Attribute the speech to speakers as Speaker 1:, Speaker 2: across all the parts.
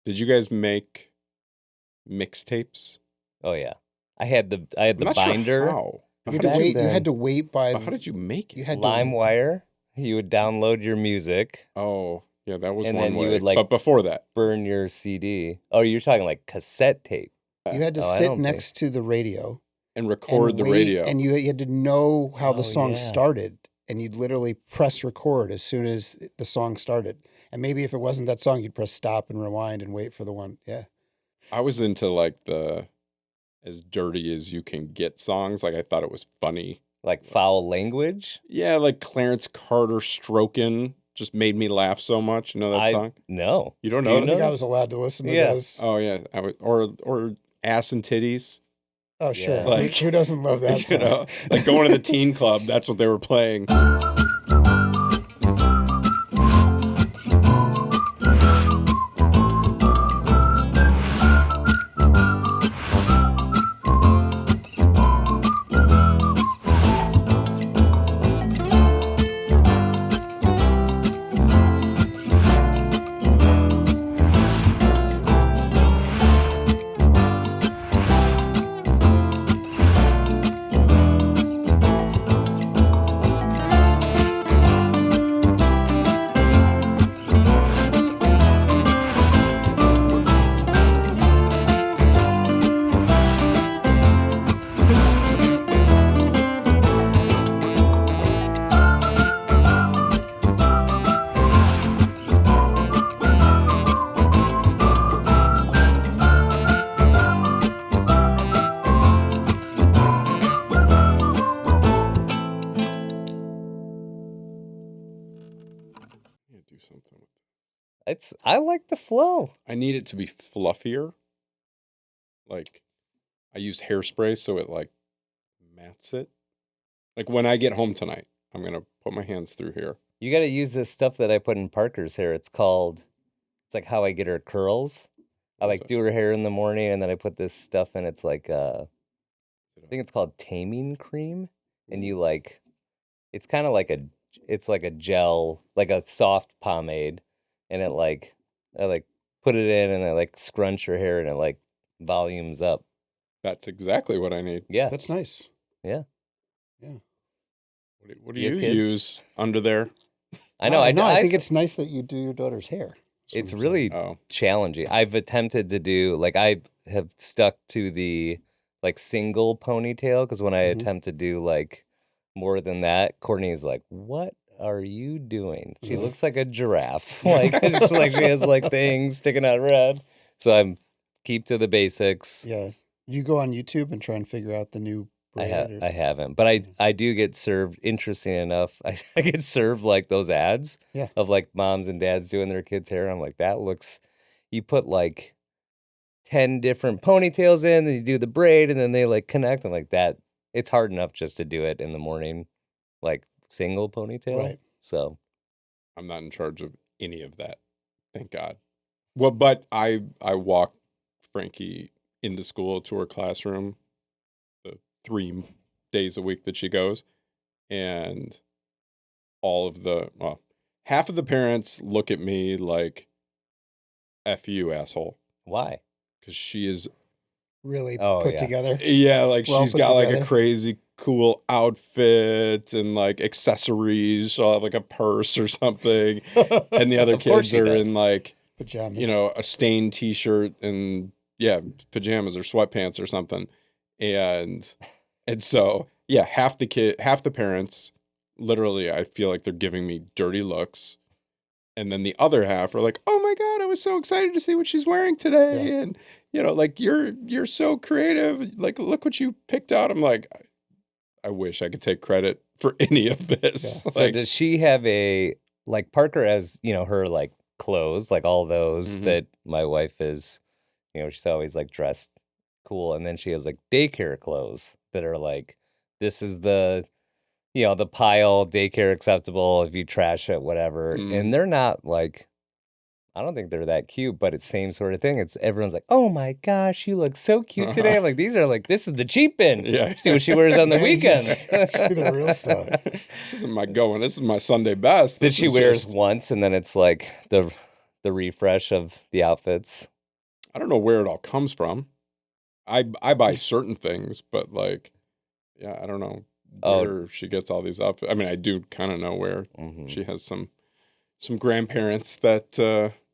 Speaker 1: Did you guys make mixtapes?
Speaker 2: Oh yeah. I had the
Speaker 1: I'm not sure
Speaker 2: binder.
Speaker 1: how.
Speaker 3: You had to
Speaker 2: Back
Speaker 3: wait. You had
Speaker 2: then,
Speaker 3: to wait by.
Speaker 1: But how did you make
Speaker 3: You
Speaker 1: it?
Speaker 3: had to.
Speaker 2: LimeWire. You would download your music,
Speaker 1: Oh, yeah, that was
Speaker 2: and
Speaker 1: one
Speaker 2: then you
Speaker 1: way.
Speaker 2: would like
Speaker 1: But before that,
Speaker 2: burn your CD. Oh, you're talking like cassette tape.
Speaker 3: You had to
Speaker 2: Oh, I
Speaker 3: sit
Speaker 2: don't think.
Speaker 3: next to the radio
Speaker 1: and
Speaker 3: and
Speaker 1: record the
Speaker 3: wait,
Speaker 1: radio.
Speaker 3: and you had to know how the
Speaker 2: Oh
Speaker 3: song
Speaker 2: yeah.
Speaker 3: started, and you'd literally press record as soon as the song started. And maybe if it wasn't that song, you'd press stop and rewind and wait for the one. Yeah.
Speaker 1: I was into like the as dirty as you can get songs. Like I thought it was funny.
Speaker 2: Like foul language.
Speaker 1: Yeah, like Clarence Carter stroking just made me laugh so much. You know that
Speaker 2: I
Speaker 1: song?
Speaker 2: no.
Speaker 1: You don't
Speaker 2: Do
Speaker 1: know
Speaker 3: I
Speaker 2: you
Speaker 1: it?
Speaker 3: don't think
Speaker 2: know
Speaker 3: I
Speaker 2: that?
Speaker 3: was allowed to listen to
Speaker 2: Yeah.
Speaker 3: those.
Speaker 1: Oh yeah, or ass and titties.
Speaker 3: Oh, sure.
Speaker 2: Yeah.
Speaker 1: Like
Speaker 3: Who doesn't love that
Speaker 1: you
Speaker 3: song?
Speaker 1: know, like going to the teen club. That's what they were playing. Yeah, do something with
Speaker 2: I like the flow.
Speaker 1: I need it to be fluffier. Like I use hairspray so it like mats it. Like when I get home tonight, I'm gonna put my hands through here.
Speaker 2: You got to use this stuff that I put in Parker's hair. It's like how I get her curls. I
Speaker 1: What's
Speaker 2: like
Speaker 1: it?
Speaker 2: do her hair in the morning, and then I put this stuff in. It's like I think it's called taming cream, and you like, it's kind of like it's like a gel, like a soft pomade, and I like put it in, and I like scrunch her hair, and it like volumes up.
Speaker 1: That's exactly what I need.
Speaker 2: Yeah,
Speaker 3: That's nice.
Speaker 2: yeah.
Speaker 3: Yeah.
Speaker 1: What do
Speaker 2: You
Speaker 1: you
Speaker 2: have kids?
Speaker 1: use under there?
Speaker 2: I know.
Speaker 3: No, I think
Speaker 2: s-
Speaker 3: it's nice that you do your daughter's hair. That's what
Speaker 2: it's
Speaker 3: I'm saying.
Speaker 2: really
Speaker 1: Oh,
Speaker 2: challenging. I've attempted to do like I have stuck to the like single ponytail because when I
Speaker 3: Mhm.
Speaker 2: attempt to do like more than that, Courtney's like, "What are you doing?" She
Speaker 3: Mhm.
Speaker 2: looks like a giraffe. Like it's just like she has like things sticking out of her head. So I'm keep to the basics.
Speaker 3: Yeah. You go on YouTube and try and figure out the new braid.
Speaker 2: I haven't, but I do get served. Interesting enough, I get served like those ads
Speaker 3: Yeah.
Speaker 2: of like moms and dads doing their kids' hair. I'm like, that looks. You put like 10 different ponytails in, and you do the braid, and then they like connect. I'm like that. It's hard enough just to do it in the morning, like single ponytail.
Speaker 3: Right.
Speaker 2: So
Speaker 1: I'm not in charge of any of that. Thank God. Well, but I walk Frankie into school to her classroom the 3 days a week that she goes, and half of the parents look at me like F you, asshole.
Speaker 2: why?
Speaker 1: Because she is,
Speaker 3: Really
Speaker 2: Oh,
Speaker 3: put
Speaker 2: yeah.
Speaker 3: together.
Speaker 1: yeah, like
Speaker 3: Well
Speaker 1: she's
Speaker 3: put
Speaker 1: got like a
Speaker 3: together.
Speaker 1: crazy cool outfit and like accessories. She'll have like a purse or something. And the other
Speaker 2: Of course
Speaker 1: kids
Speaker 2: she
Speaker 1: are
Speaker 2: does.
Speaker 1: in like,
Speaker 3: Pajamas.
Speaker 1: you know, a stained t-shirt and yeah, pajamas or sweatpants or something. And so, yeah, half the parents, literally, I feel like they're giving me dirty looks. And then the other half are like, "Oh my God, I was so excited to see what she's wearing today."
Speaker 3: Yeah.
Speaker 1: And, you know, like you're so creative. Like, look what you picked out. I'm like, I wish I could take credit for any of this.
Speaker 3: Yeah.
Speaker 2: So
Speaker 1: Like,
Speaker 2: does she have a like Parker has, her like clothes, like all those
Speaker 1: Mhm.
Speaker 2: that my wife is, she's always like dressed cool. And then she has like daycare clothes that are like, this is the pile daycare acceptable if you trash it, whatever.
Speaker 1: Mhm.
Speaker 2: And they're not like, I don't think they're that cute, but it's same sort of thing. It's everyone's like, oh my gosh, you look so cute today. I'm like, this is the cheap bin.
Speaker 1: Yeah.
Speaker 2: See what she wears on the
Speaker 3: Yeah, you
Speaker 2: weekends.
Speaker 3: see the real stuff.
Speaker 1: This isn't my going. This is my Sunday best.
Speaker 2: That
Speaker 1: This
Speaker 2: she
Speaker 1: is
Speaker 2: wears
Speaker 1: just-
Speaker 2: once, and then it's like the the refresh of the outfits.
Speaker 1: I don't know where it all comes from. I buy certain things, but like, yeah, I don't know
Speaker 2: Oh,
Speaker 1: where she gets all these outfits. I mean, I do kind of know where
Speaker 2: mhm.
Speaker 1: she has some grandparents that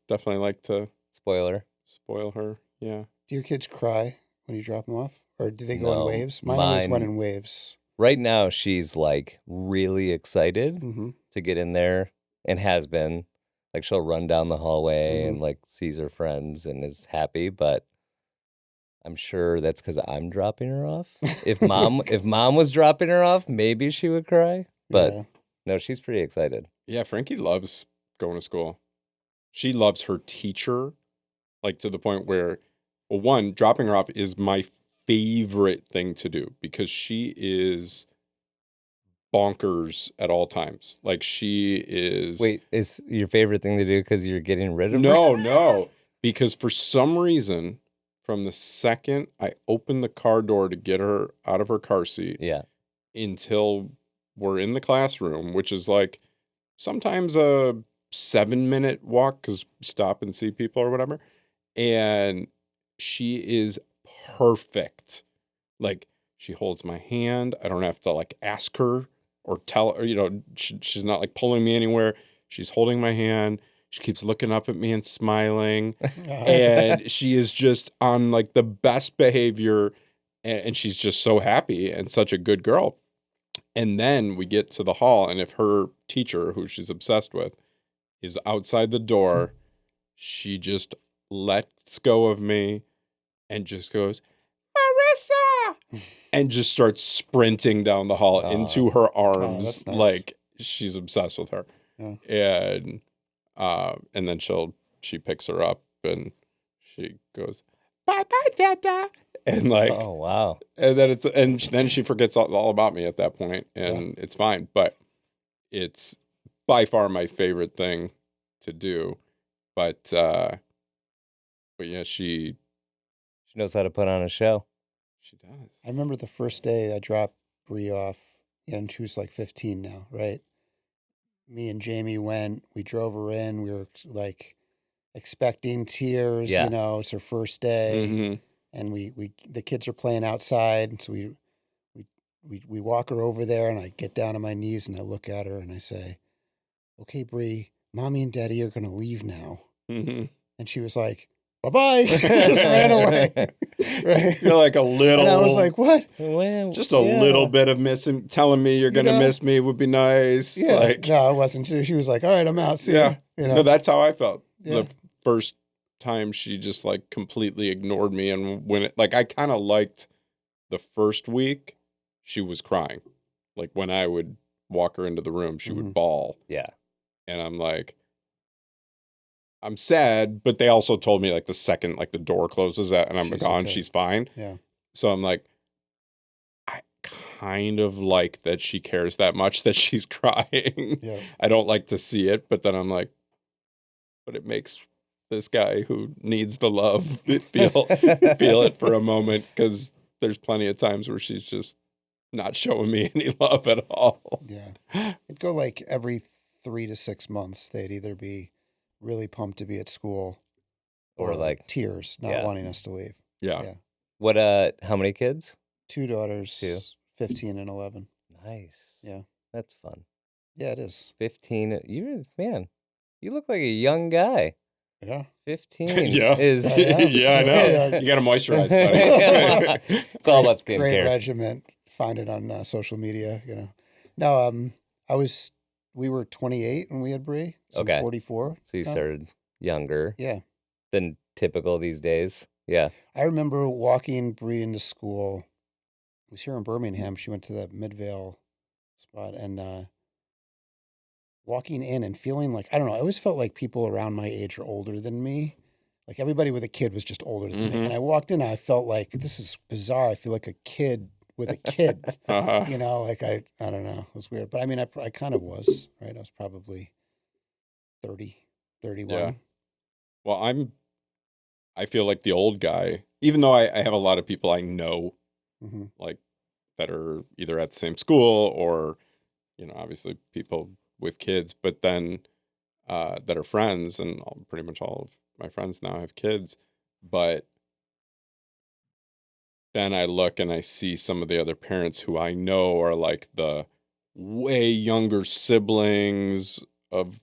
Speaker 1: definitely like to
Speaker 2: Spoiler.
Speaker 1: spoil her. Yeah.
Speaker 3: Do your kids cry when you drop them off? Or do they go in
Speaker 2: No,
Speaker 3: waves? Mine always went
Speaker 2: mine
Speaker 3: in waves.
Speaker 2: right now she's like really excited
Speaker 3: Mm-hmm.
Speaker 2: to get in there and has been. Like she'll run down the hallway
Speaker 3: Mhm.
Speaker 2: and like sees her friends and is happy, but I'm sure that's because I'm dropping her off. If mom was dropping her off, maybe she would cry. But
Speaker 3: Yeah.
Speaker 2: no, she's pretty excited.
Speaker 1: Yeah, Frankie loves going to school. She loves her teacher, like to the point where, well, one, dropping her off is my favorite thing to do because she is bonkers at all times. Like she is.
Speaker 2: Wait, is your favorite thing to do because you're getting rid of her?
Speaker 1: No, because for some reason, from the second I open the car door to get her out of her car seat
Speaker 2: Yeah.
Speaker 1: until we're in the classroom, which is like sometimes a 7-minute walk because stop and see people or whatever. And she is perfect. Like she holds my hand. I don't have to like ask her or tell her, she's not like pulling me anywhere. She's holding my hand. She keeps looking up at me and smiling. And she is just on like the best behavior. And she's just so happy and such a good girl. And then we get to the hall, and if her teacher, who she's obsessed with, is outside the door, she just lets go of me and just goes, Marissa! And just starts sprinting down the hall into her arms
Speaker 3: that's nice.
Speaker 1: like she's obsessed with her.
Speaker 3: Yeah.
Speaker 1: And then she picks her up and she goes, bye bye, Dada. And like,
Speaker 2: Oh wow.
Speaker 1: and then she forgets all about me at that point, and it's fine. But it's by far my favorite thing to do. But yeah, she
Speaker 2: knows how to put on a show.
Speaker 1: does.
Speaker 3: I remember the first day I dropped Bree off, and she was like 15 now, right? Me and Jamie went, we drove her in. We were like expecting tears,
Speaker 2: Yeah.
Speaker 3: it's her first day.
Speaker 1: Mm-hmm.
Speaker 3: And the kids are playing outside. And so we walk her over there, and I get down on my knees and I look at her and I say, okay, Bree, mommy and daddy are going to leave now.
Speaker 1: Mm-hmm.
Speaker 3: And she was like, bye-bye. Just ran away. Right.
Speaker 1: You're like a little.
Speaker 3: And I was like, what?
Speaker 2: Well,
Speaker 1: Just a little bit of missing, telling me you're going to miss me would be nice.
Speaker 3: Yeah.
Speaker 1: Like,
Speaker 3: no, it wasn't. She was like, all right, I'm out. See ya.
Speaker 1: No, that's how I felt.
Speaker 3: Yeah.
Speaker 1: The first time she just like completely ignored me. And when I kind of liked the first week, she was crying. Like when I would walk her into the room, she would bawl.
Speaker 2: Yeah.
Speaker 1: And I'm like, I'm sad, but they also told me like the second like the door closes and I'm gone,
Speaker 3: okay.
Speaker 1: she's fine.
Speaker 3: Yeah.
Speaker 1: So I'm like, I kind of like that she cares that much that she's crying.
Speaker 3: Yeah.
Speaker 1: I don't like to see it, but then I'm like, but it makes this guy who needs the love feel it for a moment, because there's plenty of times where she's just not showing me any love at all.
Speaker 3: Yeah. It'd go like every 3 to 6 months. They'd either be really pumped to be at school
Speaker 2: Or like
Speaker 3: tears, not wanting us to leave.
Speaker 1: Yeah.
Speaker 2: What how many kids?
Speaker 3: 2 daughters,
Speaker 2: Two.
Speaker 3: 15 and 11.
Speaker 2: Nice.
Speaker 3: Yeah.
Speaker 2: That's fun.
Speaker 3: Yeah, it is.
Speaker 2: 15. You look like a young guy.
Speaker 3: Yeah.
Speaker 2: 15
Speaker 1: Yeah.
Speaker 2: is
Speaker 1: Yeah, I know. You got to moisturize, buddy.
Speaker 2: It's all about skincare.
Speaker 3: Great regiment. Find it on social media, No, we were 28 when we had Bree. So
Speaker 2: Okay.
Speaker 3: 44.
Speaker 2: So you started younger
Speaker 3: Yeah.
Speaker 2: than typical these days. Yeah.
Speaker 3: I remember walking Bree into school. It was here in Birmingham. She went to the Midvale spot, and walking in and feeling like, I don't know, I always felt like people around my age are older than me. Like everybody with a kid was just older than me. And I walked in and I felt like, this is bizarre. I feel like a kid with a kid, like I don't know. It was weird. But I mean, I kind of was, right? I was probably 30, 31.
Speaker 1: Yeah. Well, I feel like the old guy, even though I have a lot of people I know, like that are either at the same school or, obviously people with kids. But then that are friends, and pretty much all of my friends now have kids. But then I look and I see some of the other parents who I know are like the way younger siblings of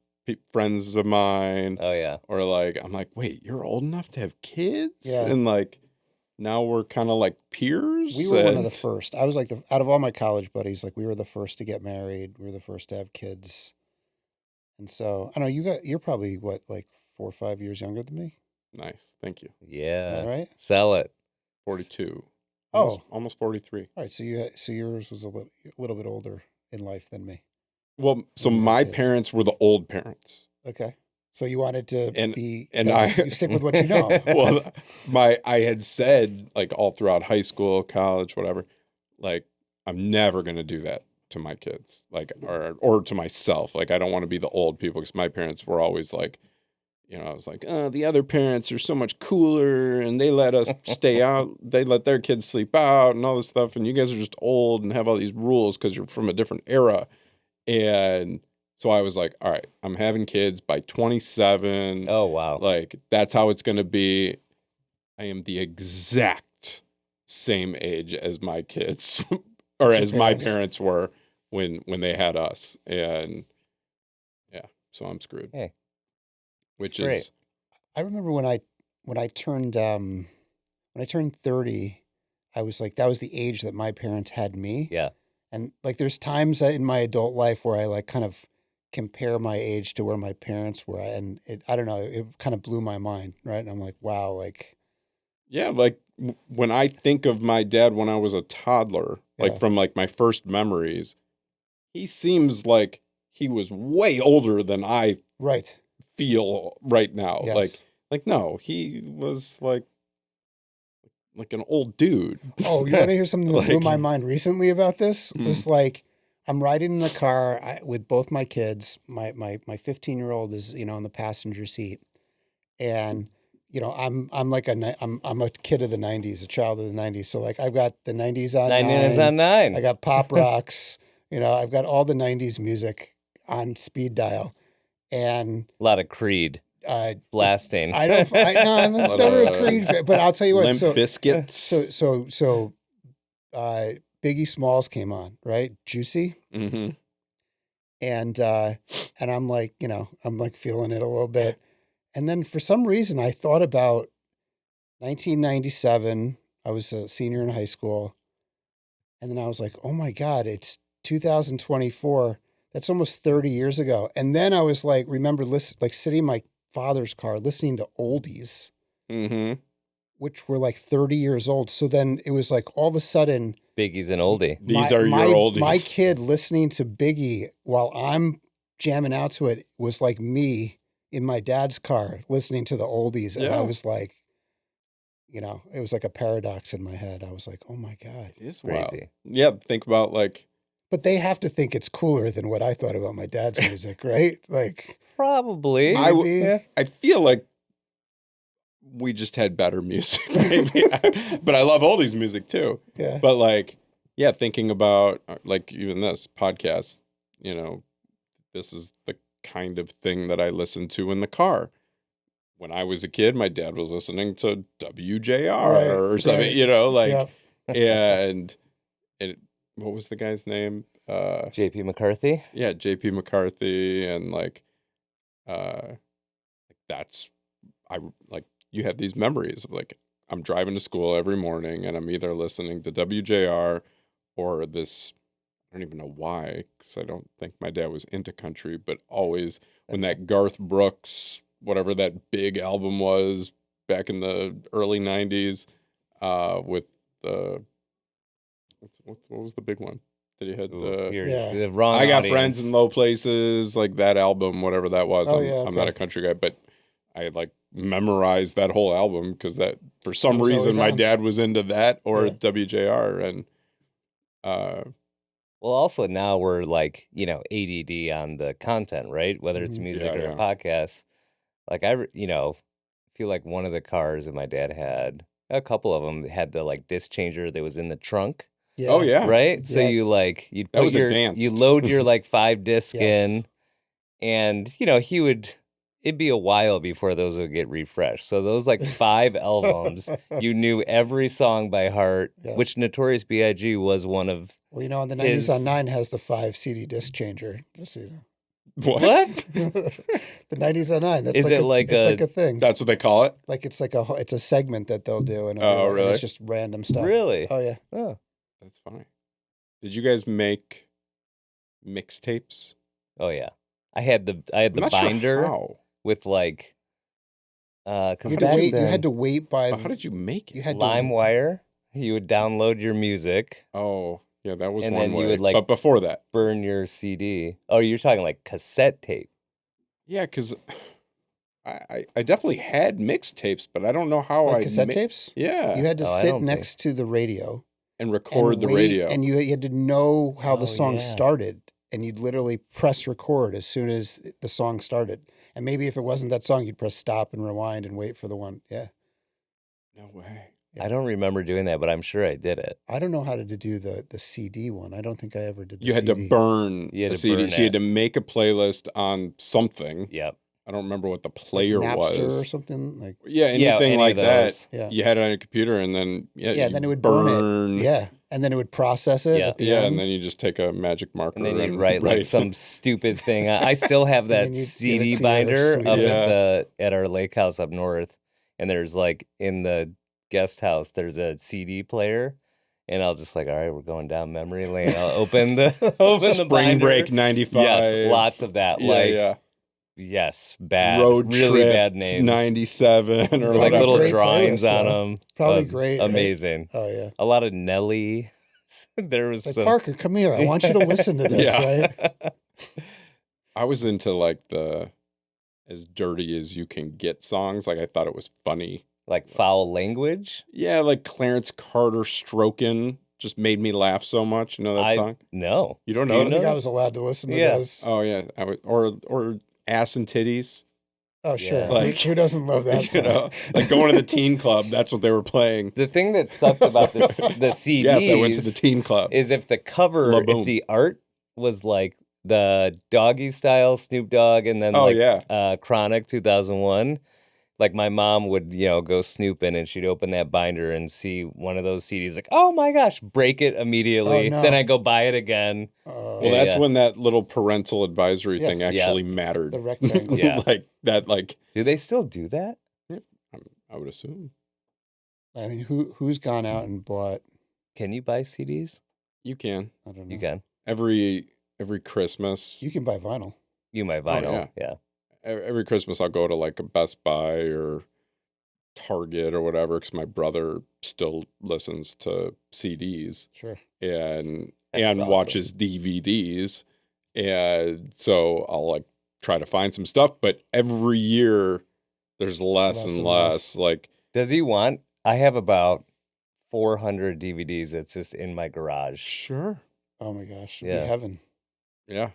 Speaker 1: friends of mine,
Speaker 2: Oh yeah.
Speaker 1: or like I'm like, wait, you're old enough to have kids,
Speaker 3: Yeah.
Speaker 1: and like now we're kind of like peers.
Speaker 3: We were one of the
Speaker 1: and-
Speaker 3: first. I was like out of all my college buddies, like we were the first to get married. We were the first to have kids. And so I don't know, you're probably what, like 4 or 5 years younger than me?
Speaker 1: Nice, thank you.
Speaker 3: Is that
Speaker 2: Yeah.
Speaker 3: right?
Speaker 2: Sell it.
Speaker 1: 42.
Speaker 3: Oh,
Speaker 1: Almost 43.
Speaker 3: all right. So yours was a little bit older in life than me.
Speaker 1: Well, so
Speaker 3: When you had
Speaker 1: my
Speaker 3: kids.
Speaker 1: parents were the old parents.
Speaker 3: Okay. So you wanted to
Speaker 1: And-
Speaker 3: be,
Speaker 1: and
Speaker 3: you stick with what you know.
Speaker 1: Well, I had said like all throughout high school, college, whatever, like I'm never gonna do that to my kids, like or to myself. Like I don't want to be the old people, because my parents were always like, I was like, the other parents are so much cooler, and they let us stay out, they let their kids sleep out and all this stuff, and you guys are just old and have all these rules because you're from a different era. And so I was like, all right, I'm having kids by 27.
Speaker 2: Oh wow.
Speaker 1: Like, that's how it's going to be. I am the exact same age as my kids or
Speaker 3: As your
Speaker 1: as my
Speaker 3: parents.
Speaker 1: parents were when they had us. And yeah, so I'm screwed.
Speaker 2: Hey,
Speaker 1: Which
Speaker 2: that's great.
Speaker 1: is,
Speaker 3: I remember when I turned 30, I was like, that was the age that my parents had me.
Speaker 2: Yeah.
Speaker 3: And like, there's times in my adult life where I like kind of compare my age to where my parents were, and I don't know, it kind of blew my mind, right? And I'm like, wow, like,
Speaker 1: yeah, like when I think of my dad when I was a toddler, like
Speaker 3: Yeah.
Speaker 1: from like my first memories, he seems like he was way older than I
Speaker 3: right.
Speaker 1: feel right now.
Speaker 3: Yes.
Speaker 1: Like no, he was like an old dude.
Speaker 3: Oh, you want to hear something that blew
Speaker 1: Like-
Speaker 3: my mind recently about this?
Speaker 1: Hmm.
Speaker 3: It's like I'm riding in the car with both my kids. My 15-year-old is, in the passenger seat, and I'm like I'm a kid of the '90s, a child of the '90s. So like I've got the '90s on
Speaker 2: 9 is
Speaker 3: nine.
Speaker 2: on 9.
Speaker 3: I got pop rocks. I've got all the '90s music on speed dial, and
Speaker 2: A lot of Creed blasting.
Speaker 3: no, I was
Speaker 1: Lot
Speaker 3: never a
Speaker 1: of
Speaker 3: Creed fan, but I'll tell you what.
Speaker 1: Limp Biscuits.
Speaker 3: So Biggie Smalls came on, right? Juicy.
Speaker 1: Mm-hmm.
Speaker 3: And I'm like, I'm like feeling it a little bit. And then for some reason I thought about 1997. I was a senior in high school. And then I was like, oh my God, it's 2024. That's almost 30 years ago. And then I was like, remember sitting in my father's car listening to oldies,
Speaker 1: Mm-hmm.
Speaker 3: which were like 30 years old. So then it was like all of a sudden,
Speaker 2: Biggie's an oldie.
Speaker 1: These are your oldies.
Speaker 3: my kid listening to Biggie while I'm jamming out to it was like me in my dad's car listening to the oldies. And
Speaker 1: Yeah.
Speaker 3: I was like, it was like a paradox in my head. I was like, oh my God.
Speaker 1: It is wild.
Speaker 2: Crazy.
Speaker 1: Yeah, think about like,
Speaker 3: But they have to think it's cooler than what I thought about my dad's music, right? Like,
Speaker 2: Probably.
Speaker 3: maybe.
Speaker 2: Yeah.
Speaker 1: I feel like we just had better music, maybe. But I love oldies music too.
Speaker 3: Yeah.
Speaker 1: But like, yeah, thinking about like even this podcast, this is the kind of thing that I listen to in the car. When I was a kid, my dad was listening to WJR
Speaker 3: Right,
Speaker 1: or something,
Speaker 3: Yep.
Speaker 1: and what was the guy's name?
Speaker 2: JP McCarthy.
Speaker 1: Yeah, JP McCarthy, and like that's you have these memories of like I'm driving to school every morning and I'm either listening to WJR or this. I don't even know why, because I don't think my dad was into country, but always when that Garth Brooks, whatever that big album was back in the early '90s, with the what was the big one that he had?
Speaker 3: Yeah.
Speaker 2: The wrong
Speaker 1: I Got
Speaker 2: audience.
Speaker 1: Friends in Low Places, like that album, whatever that was.
Speaker 3: Oh,
Speaker 1: I'm,
Speaker 3: yeah,
Speaker 1: I'm not
Speaker 3: okay.
Speaker 1: a country guy, but I like memorized that whole album because that for some
Speaker 3: It was
Speaker 1: reason
Speaker 3: always
Speaker 1: my
Speaker 3: on.
Speaker 1: dad was into that or
Speaker 3: Yeah.
Speaker 1: WJR, and
Speaker 2: Well, also now we're like, ADD on the content, right? Whether it's
Speaker 3: Mhm.
Speaker 2: music
Speaker 1: Yeah,
Speaker 2: or
Speaker 1: yeah.
Speaker 2: a podcast. Like feel like one of the cars that my dad had, a couple of them had the like disc changer that was in the trunk,
Speaker 3: Yeah.
Speaker 1: oh yeah,
Speaker 2: right? So
Speaker 3: Yes.
Speaker 2: you'd
Speaker 1: That
Speaker 2: put
Speaker 1: was
Speaker 2: you
Speaker 1: advanced.
Speaker 2: load your like 5 disc
Speaker 3: Yes.
Speaker 2: in, And, it'd be a while before those would get refreshed. So those like 5 albums, you knew every song by heart,
Speaker 3: Yeah.
Speaker 2: which Notorious B.I.G. was one of.
Speaker 3: Well, on the 90s on
Speaker 2: his-
Speaker 3: 9 has the 5 CD disc changer, just so you know.
Speaker 2: What?
Speaker 3: The 90s on 9. That's
Speaker 2: Is it like
Speaker 3: it's
Speaker 2: a-
Speaker 3: like a thing.
Speaker 1: That's what they call it?
Speaker 3: Like it's a segment that they'll do, and
Speaker 1: Oh,
Speaker 3: and
Speaker 1: really?
Speaker 3: it's just random stuff.
Speaker 2: Really?
Speaker 3: Oh yeah.
Speaker 2: Oh.
Speaker 1: That's funny. Did you guys make mixtapes?
Speaker 2: Oh yeah. I had the
Speaker 1: I'm not
Speaker 2: binder
Speaker 1: sure how.
Speaker 2: with like because
Speaker 3: You
Speaker 2: back then,
Speaker 3: had to wait by.
Speaker 1: But how did you make it?
Speaker 3: You had to.
Speaker 2: LimeWire, you would download your music,
Speaker 1: Oh, yeah, that was
Speaker 2: And
Speaker 1: one
Speaker 2: then
Speaker 1: way.
Speaker 2: you would, like-
Speaker 1: but before that.
Speaker 2: burn your CD. Oh, you're talking like cassette tape.
Speaker 1: Yeah, because I definitely had mixtapes, but I don't know how
Speaker 3: Like
Speaker 1: I
Speaker 3: cassette
Speaker 1: ma-
Speaker 3: tapes.
Speaker 1: Yeah,
Speaker 3: You had to
Speaker 2: Oh, I
Speaker 3: sit
Speaker 2: don't think-
Speaker 3: next to the radio
Speaker 1: and record
Speaker 3: and
Speaker 1: the
Speaker 3: wait,
Speaker 1: radio.
Speaker 3: and you had to know how
Speaker 2: Oh,
Speaker 3: the song
Speaker 2: yeah.
Speaker 3: started, and you'd literally press record as soon as the song started. And maybe if it wasn't that song, you'd press stop and rewind and wait for the one. Yeah.
Speaker 1: No way.
Speaker 3: Yeah.
Speaker 2: I don't remember doing that, but I'm sure I did it.
Speaker 3: I don't know how to do the CD one. I don't think I ever did the
Speaker 1: You had
Speaker 3: CD.
Speaker 1: to burn
Speaker 2: You had
Speaker 1: a
Speaker 2: to
Speaker 1: CD.
Speaker 2: burn
Speaker 1: So you had
Speaker 2: it.
Speaker 1: to make a playlist on something.
Speaker 2: Yep.
Speaker 1: I don't remember what the
Speaker 3: Like
Speaker 1: player
Speaker 3: Napster or
Speaker 1: was.
Speaker 3: something like.
Speaker 1: Yeah,
Speaker 2: Yeah,
Speaker 1: anything
Speaker 2: any
Speaker 1: like
Speaker 2: of
Speaker 1: that.
Speaker 2: those.
Speaker 3: Yeah.
Speaker 1: You had it on your computer, and then
Speaker 3: Yeah,
Speaker 1: you
Speaker 3: then it would burn it. Yeah, and then it would process it
Speaker 2: Yeah.
Speaker 3: at the
Speaker 1: Yeah,
Speaker 3: end.
Speaker 1: and then you just take a magic marker
Speaker 2: And then you'd write like some stupid thing. I still have
Speaker 3: then
Speaker 2: that
Speaker 3: you'd give it
Speaker 2: CD
Speaker 3: to your
Speaker 2: binder
Speaker 3: sweet-
Speaker 2: up
Speaker 1: Yeah.
Speaker 2: at our lake house up north, and there's like in the guest house there's a CD player, and I'll just like, all right, we're going down memory lane. I'll open the the
Speaker 1: Spring
Speaker 2: binder.
Speaker 1: Break '95.
Speaker 2: Yes, lots of that.
Speaker 1: Yeah,
Speaker 2: like
Speaker 1: yeah.
Speaker 2: yes, bad,
Speaker 1: Road
Speaker 2: really
Speaker 1: Trip
Speaker 2: bad names.
Speaker 1: '97 or
Speaker 2: Like
Speaker 1: whatever.
Speaker 2: little
Speaker 3: Great
Speaker 2: drawings
Speaker 3: playlist,
Speaker 2: on
Speaker 3: though.
Speaker 2: them.
Speaker 3: Probably great, right?
Speaker 2: Amazing.
Speaker 3: Oh yeah.
Speaker 2: A lot of Nelly. There was
Speaker 3: Like
Speaker 2: some.
Speaker 3: Parker, come here. I want you to listen to this, right?
Speaker 1: I was into like the as dirty as you can get songs. Like I thought it was funny.
Speaker 2: Like foul language.
Speaker 1: Yeah, like Clarence Carter stroking just made me laugh so much. You know that song?
Speaker 2: No.
Speaker 1: You don't
Speaker 2: Do
Speaker 1: know?
Speaker 3: I
Speaker 2: you
Speaker 3: don't
Speaker 1: it?
Speaker 3: think
Speaker 2: know?
Speaker 3: I was allowed to listen to
Speaker 2: Yeah.
Speaker 3: those.
Speaker 1: Oh yeah, I would, or ass and titties.
Speaker 3: Oh sure.
Speaker 2: Yeah.
Speaker 1: Like-
Speaker 3: Who doesn't love that
Speaker 1: You
Speaker 3: song?
Speaker 1: know, like going to the teen club. That's what they were playing.
Speaker 2: The thing that sucked about the CDs
Speaker 1: Yes, I went to the teen club.
Speaker 2: is if the cover,
Speaker 1: La-boom.
Speaker 2: if the art was like the Doggy Style Snoop Dogg and then
Speaker 1: Oh,
Speaker 2: like
Speaker 1: yeah.
Speaker 2: Chronic 2001, like my mom would, go snooping and she'd open that binder and see one of those CDs like, oh my gosh, break it immediately.
Speaker 3: Oh, no.
Speaker 2: Then I go buy it again.
Speaker 1: Well,
Speaker 2: Yeah,
Speaker 1: that's
Speaker 2: yeah.
Speaker 1: when that little parental advisory
Speaker 3: Yeah.
Speaker 1: thing actually mattered.
Speaker 3: the rectangle.
Speaker 2: Yeah.
Speaker 1: Like that. Like
Speaker 2: Do they still do that?
Speaker 1: I would assume
Speaker 3: I mean, who's gone out and bought?
Speaker 2: Can you buy CDs?
Speaker 1: you can
Speaker 3: I don't know.
Speaker 2: You can.
Speaker 1: every Christmas.
Speaker 3: You can buy vinyl.
Speaker 2: You might vinyl. Yeah.
Speaker 1: Every Christmas I'll go to like a Best Buy or Target or whatever because my brother still listens to CDs
Speaker 3: Sure.
Speaker 1: and
Speaker 2: That's awesome.
Speaker 1: watches DVDs, and so I'll like try to find some stuff. But every year there's less
Speaker 3: Less
Speaker 1: and
Speaker 3: and
Speaker 1: less.
Speaker 3: less.
Speaker 1: Like
Speaker 2: Does he want? I have about 400 DVDs that's just in my garage.
Speaker 1: sure,
Speaker 3: Oh my gosh. It'd
Speaker 2: Yeah.
Speaker 3: be heaven.
Speaker 1: yeah,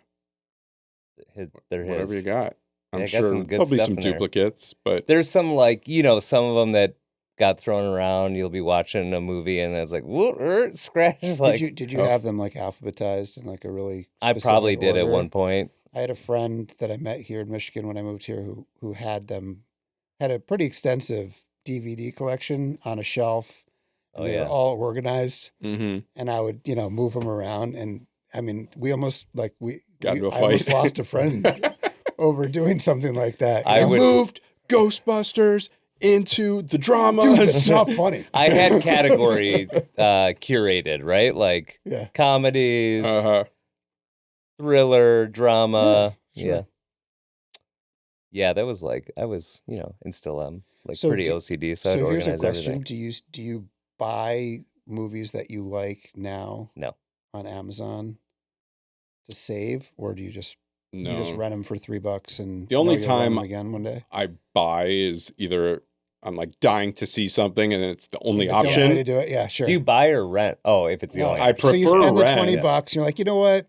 Speaker 2: They're
Speaker 1: whatever you
Speaker 2: his.
Speaker 1: got. I'm
Speaker 2: Yeah, got
Speaker 1: sure
Speaker 2: some good
Speaker 1: there'll be
Speaker 2: stuff
Speaker 1: some
Speaker 2: in there.
Speaker 1: duplicates, but
Speaker 2: There's some like some of them that got thrown around. You'll be watching a movie and it's like whoa, scratch. Like
Speaker 3: Did you
Speaker 1: Oh.
Speaker 3: have them like alphabetized in like a really?
Speaker 2: I probably
Speaker 3: specific
Speaker 2: did at
Speaker 3: order?
Speaker 2: one point.
Speaker 3: I had a friend that I met here in Michigan when I moved here who had a pretty extensive DVD collection on a shelf. And
Speaker 2: Oh,
Speaker 3: they
Speaker 2: yeah.
Speaker 3: were all organized,
Speaker 1: mhm.
Speaker 3: and I would move them around. And I mean, we almost
Speaker 1: Got into a
Speaker 3: I almost
Speaker 1: fight.
Speaker 3: lost a friend over doing something like that.
Speaker 2: I would-
Speaker 1: moved Ghostbusters into the drama.
Speaker 3: Dude, it's not funny.
Speaker 2: I had category curated, right? Like
Speaker 3: Yeah.
Speaker 2: comedies,
Speaker 1: Uh-huh.
Speaker 2: thriller, drama.
Speaker 3: Yeah, sure.
Speaker 2: Yeah. Yeah, that was like I was, and still am like
Speaker 3: So
Speaker 2: pretty
Speaker 3: do-
Speaker 2: OCD, so I'd
Speaker 3: So here's
Speaker 2: organize
Speaker 3: a question:
Speaker 2: everything.
Speaker 3: Do you buy movies that you like now?
Speaker 2: No.
Speaker 3: On Amazon to save, or do you just
Speaker 1: No,
Speaker 3: rent them for $3 and
Speaker 1: The only
Speaker 3: know you'll rent 'em
Speaker 1: time-
Speaker 3: again one day?
Speaker 1: I buy is either I'm like dying to see something and it's the only
Speaker 3: That's the
Speaker 1: option.
Speaker 3: way to do it. Yeah, sure.
Speaker 2: Do you buy or rent? Oh, if it's the
Speaker 3: No,
Speaker 2: only
Speaker 1: I
Speaker 2: option.
Speaker 3: so you
Speaker 1: prefer
Speaker 3: spend the
Speaker 1: rent.
Speaker 3: $20. You're like, you know what?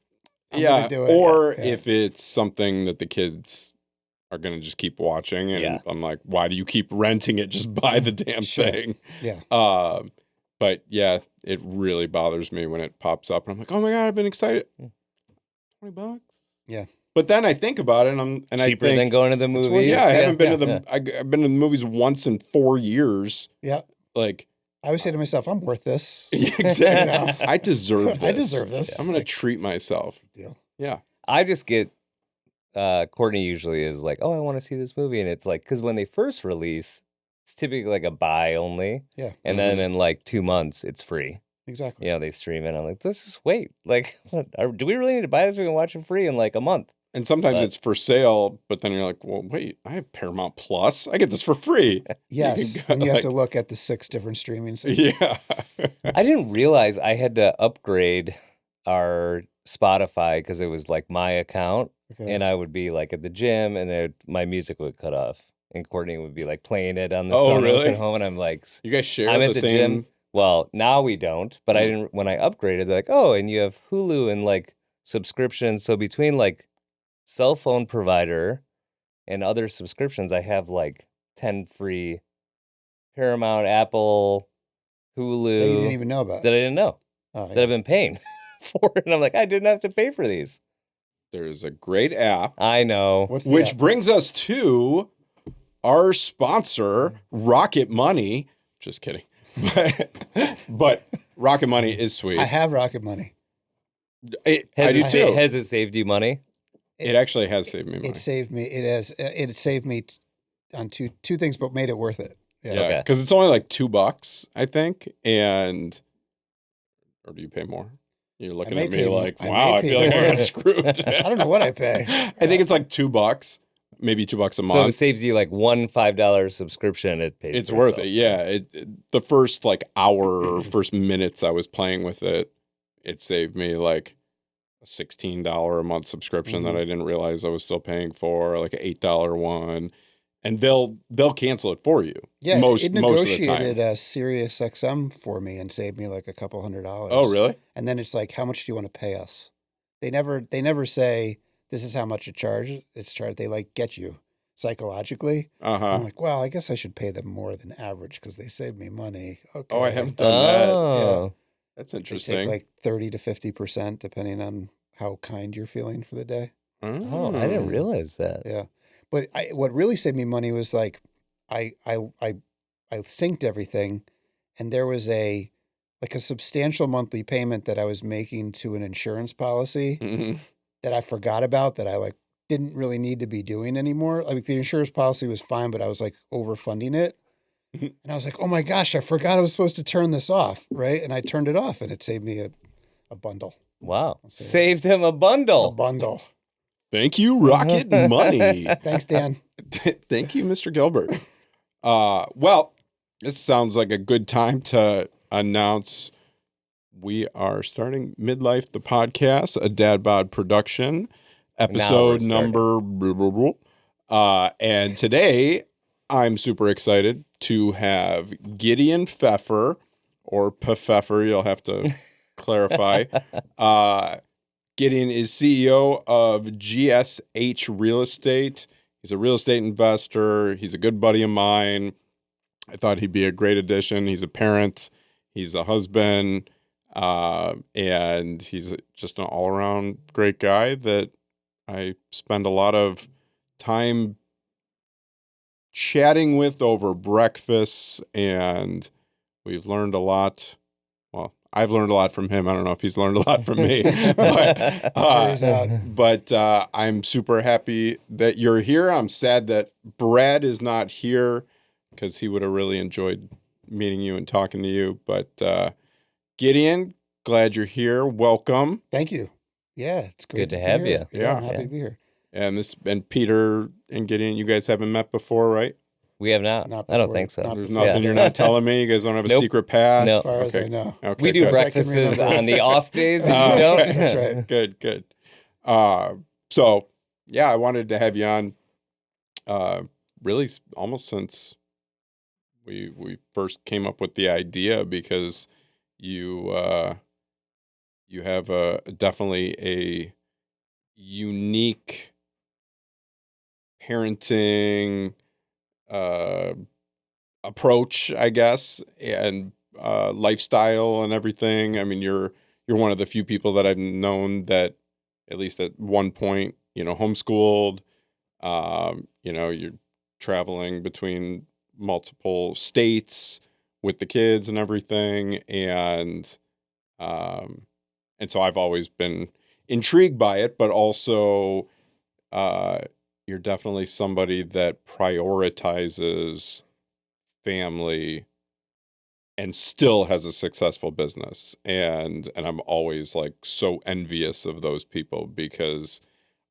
Speaker 3: I'm
Speaker 1: Yeah,
Speaker 3: gonna do it.
Speaker 1: or
Speaker 3: Yeah.
Speaker 1: if it's something that the kids are gonna just keep watching, and
Speaker 2: Yeah.
Speaker 1: I'm like, why do you keep renting it? Just buy the damn
Speaker 3: Sure.
Speaker 1: thing.
Speaker 3: Yeah.
Speaker 1: But yeah, it really bothers me when it pops up, and I'm like, oh my god, I've been excited.
Speaker 2: Mm.
Speaker 1: $20.
Speaker 3: Yeah.
Speaker 1: But then I think about it, and
Speaker 2: Cheaper
Speaker 1: I think
Speaker 2: than going to the
Speaker 3: It's worth
Speaker 2: movies.
Speaker 3: it.
Speaker 1: yeah, I haven't been
Speaker 3: yeah,
Speaker 1: to the I've been to the movies once in 4 years.
Speaker 3: Yeah.
Speaker 1: Like
Speaker 3: I always say to myself, I'm worth this.
Speaker 1: exactly. I deserve this.
Speaker 3: I deserve this.
Speaker 1: I'm gonna treat myself.
Speaker 3: Deal.
Speaker 1: Yeah.
Speaker 2: I just get Courtney usually is like, oh, I want to see this movie, and it's like because when they first release, it's typically like a buy only,
Speaker 3: Yeah,
Speaker 2: and then in like 2 months it's free.
Speaker 3: exactly.
Speaker 2: You know, they stream it. I'm like, let's just wait. Like, do we really need to buy this? We can watch it free in like a month.
Speaker 1: And sometimes
Speaker 2: But-
Speaker 1: it's for sale, but then you're like, well, wait, I have Paramount Plus. I get this for free.
Speaker 3: Yes,
Speaker 1: go,
Speaker 3: and you have
Speaker 1: like-
Speaker 3: to look at the 6 different streaming sites.
Speaker 1: Yeah.
Speaker 2: I didn't realize I had to upgrade our Spotify because it was like my account,
Speaker 3: Okay.
Speaker 2: and I would be like at the gym, and my music would cut off, and Courtney would be like playing it on the
Speaker 1: Oh,
Speaker 2: Sonos
Speaker 1: really?
Speaker 2: at home, and I'm like,
Speaker 1: You guys share
Speaker 2: I'm
Speaker 1: the
Speaker 2: at the
Speaker 1: same.
Speaker 2: gym. Well, now we don't, but I didn't when I upgraded. They're like, oh, and you have Hulu and like subscriptions. So between like cell phone provider and other subscriptions, I have like 10 free Paramount, Apple, Hulu
Speaker 3: That you didn't even know about.
Speaker 2: that I didn't know
Speaker 3: Oh,
Speaker 2: that I've been paying for. And I'm like, I didn't have to pay for these.
Speaker 1: There's a great app,
Speaker 2: I know.
Speaker 3: What's the
Speaker 1: which
Speaker 3: app?
Speaker 1: brings us to our sponsor, Rocket Money. Just kidding. But Rocket Money is sweet.
Speaker 3: I have Rocket Money.
Speaker 1: I do too.
Speaker 2: Has it saved you money?
Speaker 1: It actually has saved me money.
Speaker 3: It saved me. It saved me on two things, but made it worth it.
Speaker 1: Yeah,
Speaker 2: Okay.
Speaker 1: because it's only like $2, I think, or do you pay more? You're looking
Speaker 3: may
Speaker 1: at me
Speaker 3: pay more.
Speaker 1: like,
Speaker 3: I
Speaker 1: wow,
Speaker 3: may
Speaker 1: I
Speaker 3: pay
Speaker 1: feel like I
Speaker 3: more.
Speaker 1: got screwed.
Speaker 3: I don't know what I pay.
Speaker 1: I think it's like $2, maybe $2 a
Speaker 2: So it
Speaker 1: month.
Speaker 2: saves you like one $5 subscription. It pays.
Speaker 1: It's
Speaker 2: for
Speaker 1: worth
Speaker 2: itself.
Speaker 1: it. Yeah, the first like hour or first minutes I was playing with it, it saved me like a $16 a month subscription that I didn't realize I was still paying for, like an $8 one. And they'll cancel it for you.
Speaker 3: Yeah,
Speaker 1: most
Speaker 3: it
Speaker 1: of the
Speaker 3: negotiated
Speaker 1: time.
Speaker 3: a Sirius XM for me and saved me like a couple $100.
Speaker 1: Oh, really?
Speaker 3: And then it's like, how much do you want to pay us? They never say this is how much it charges. It's charged. They like get you psychologically.
Speaker 1: Uh-huh.
Speaker 3: I'm like, well, I guess I should pay them more than average because they save me money. Okay.
Speaker 1: Oh, I haven't done that.
Speaker 2: Oh.
Speaker 1: That's
Speaker 3: They
Speaker 1: interesting.
Speaker 3: take like 30 to 50% depending on how kind you're feeling for the day.
Speaker 2: Oh, I didn't realize that.
Speaker 3: Yeah. But what really saved me money was like I synced everything, and there was a substantial monthly payment that I was making to an insurance policy
Speaker 1: Mhm.
Speaker 3: that I forgot about that I like didn't really need to be doing anymore. Like the insurance policy was fine, but I was like overfunding it. And I was like, oh my gosh, I forgot I was supposed to turn this off. Right. And I turned it off and it saved me a bundle.
Speaker 2: Wow.
Speaker 3: say that.
Speaker 2: Saved him a
Speaker 3: A
Speaker 2: bundle.
Speaker 3: bundle.
Speaker 1: Thank you, Rocket Money.
Speaker 3: Thanks, Dan.
Speaker 1: Thank you, Mr. Gilbert. Well, this sounds like a good time to announce we are starting Midlife, the podcast, a Dad Bod production, episode number. And today, I'm super excited to have Gideon Pfeffer, or Pfeffer, you'll have to clarify. Gideon is CEO of GSH Real Estate. He's a real estate investor. He's a good buddy of mine. I thought he'd be a great addition. He's a parent. He's a husband. And he's just an all-around great guy that I spend a lot of time chatting with over breakfast, and we've learned a lot. Well, I've learned a lot from him. I don't know if he's learned a lot from me,
Speaker 3: Jury's out.
Speaker 1: but I'm super happy that you're here. I'm sad that Brad is not here because he would have really enjoyed meeting you and talking to you. But Gideon, glad you're here. Welcome.
Speaker 3: Thank you. Yeah, it's great
Speaker 2: Good to
Speaker 3: be
Speaker 2: have
Speaker 3: here.
Speaker 2: you.
Speaker 3: Yeah, I'm
Speaker 1: Yeah.
Speaker 3: happy
Speaker 2: Yeah.
Speaker 3: to be here.
Speaker 1: And Peter and Gideon, you guys haven't met before, right?
Speaker 2: We have not.
Speaker 3: Not
Speaker 2: I don't
Speaker 3: before-
Speaker 2: think so.
Speaker 3: not
Speaker 1: There's
Speaker 3: before.
Speaker 1: nothing
Speaker 2: Yeah.
Speaker 1: you're not telling me. You guys don't have a
Speaker 2: Nope.
Speaker 1: secret past.
Speaker 2: No.
Speaker 3: As far as I
Speaker 1: Okay.
Speaker 3: know.
Speaker 1: Okay,
Speaker 2: We do
Speaker 1: good.
Speaker 3: As I can
Speaker 2: breakfasts
Speaker 3: remember.
Speaker 2: on the off days if you
Speaker 1: Okay.
Speaker 2: don't.
Speaker 3: That's right.
Speaker 1: Good. So yeah, I wanted to have you on. Really, almost since we first came up with the idea, because you have definitely a unique parenting approach, I guess, and lifestyle and everything. I mean, you're one of the few people that I've known that, at least at one point, homeschooled. You're traveling between multiple states with the kids and everything, um, and so I've always been intrigued by it, but also uh, you're definitely somebody that prioritizes family and still has a successful business, and I'm always like so envious of those people because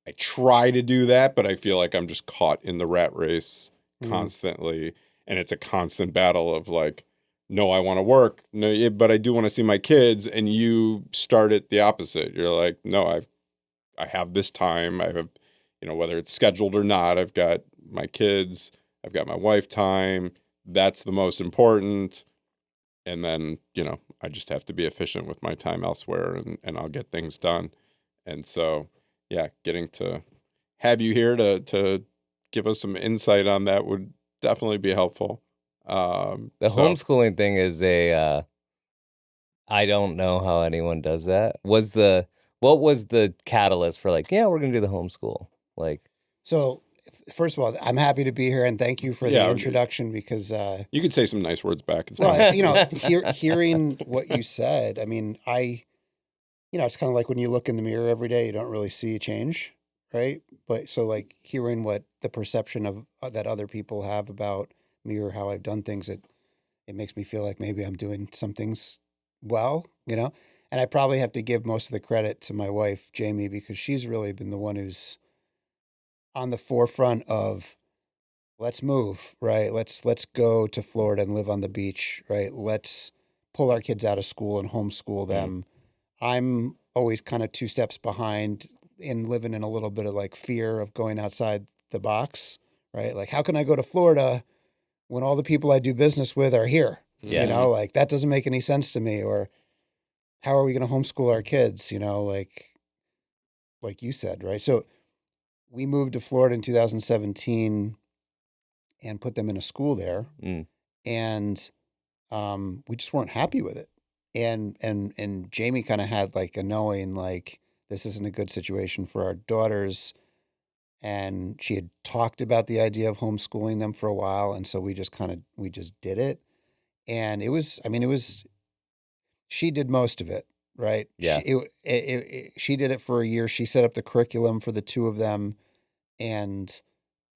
Speaker 1: I try to do that, but I feel like I'm just caught in the rat race constantly, and it's a constant battle of like, no, I want to work, no, but I do want to see my kids, and you start it the opposite. You're like, no, I have this time. I have, whether it's scheduled or not, I've got my kids, I've got my wife time. That's the most important. And then, I just have to be efficient with my time elsewhere, and I'll get things done. And so, yeah, getting to have you here to give us some insight on that would definitely be helpful.
Speaker 2: The
Speaker 1: So
Speaker 2: homeschooling thing is I don't know how anyone does that. What was the catalyst for like, yeah, we're gonna do the homeschool? Like,
Speaker 3: So, first of all, I'm happy to be here and thank you for the
Speaker 1: yeah,
Speaker 3: introduction because,
Speaker 1: you could say some nice words back. It's
Speaker 3: well,
Speaker 1: fine.
Speaker 3: hearing what you said, I mean, it's kind of like when you look in the mirror every day, you don't really see a change, right? But so, like, hearing what the perception of that other people have about me or how I've done things, it makes me feel like maybe I'm doing some things well, And I probably have to give most of the credit to my wife, Jamie, because she's really been the one who's on the forefront of let's move, right? Let's go to Florida and live on the beach, right? Let's pull our kids out of school and homeschool them. I'm always kind of two steps behind in living in a little bit of like fear of going outside the box, right? Like, how can I go to Florida when all the people I do business with are here?
Speaker 2: Yeah.
Speaker 3: Like that doesn't make any sense to me. Or how are we going to homeschool our kids? Like you said, right? So we moved to Florida in 2017 and put them in a school there,
Speaker 2: mm,
Speaker 3: and we just weren't happy with it. And Jamie kind of had like a knowing like this isn't a good situation for our daughters, and she had talked about the idea of homeschooling them for a while, and so we just did it, and it was she did most of it, right?
Speaker 2: Yeah.
Speaker 3: She did it for a year. She set up the curriculum for the two of them, and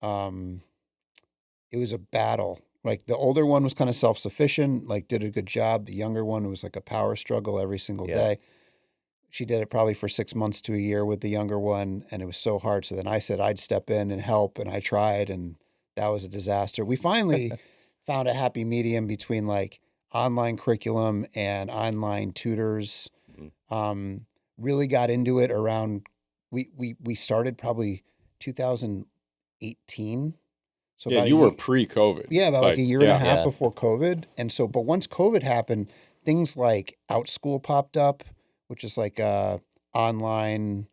Speaker 3: um, it was a battle. Like the older one was kind of self sufficient, like did a good job. The younger one was like a power struggle every single
Speaker 2: Yeah.
Speaker 3: day. She did it probably for 6 months to a year with the younger one, and it was so hard. So then I said I'd step in and help, and I tried, and that was a disaster. We finally found a happy medium between like online curriculum and online tutors.
Speaker 2: Mhm.
Speaker 3: Really got into it around we started probably 2018. So
Speaker 1: Yeah,
Speaker 3: about a
Speaker 1: you were
Speaker 3: year,
Speaker 1: pre-COVID.
Speaker 3: yeah, about like a year and a
Speaker 1: Yeah.
Speaker 3: half
Speaker 2: Yeah.
Speaker 3: before COVID. And so, but once COVID happened, things like OutSchool popped up, which is like a online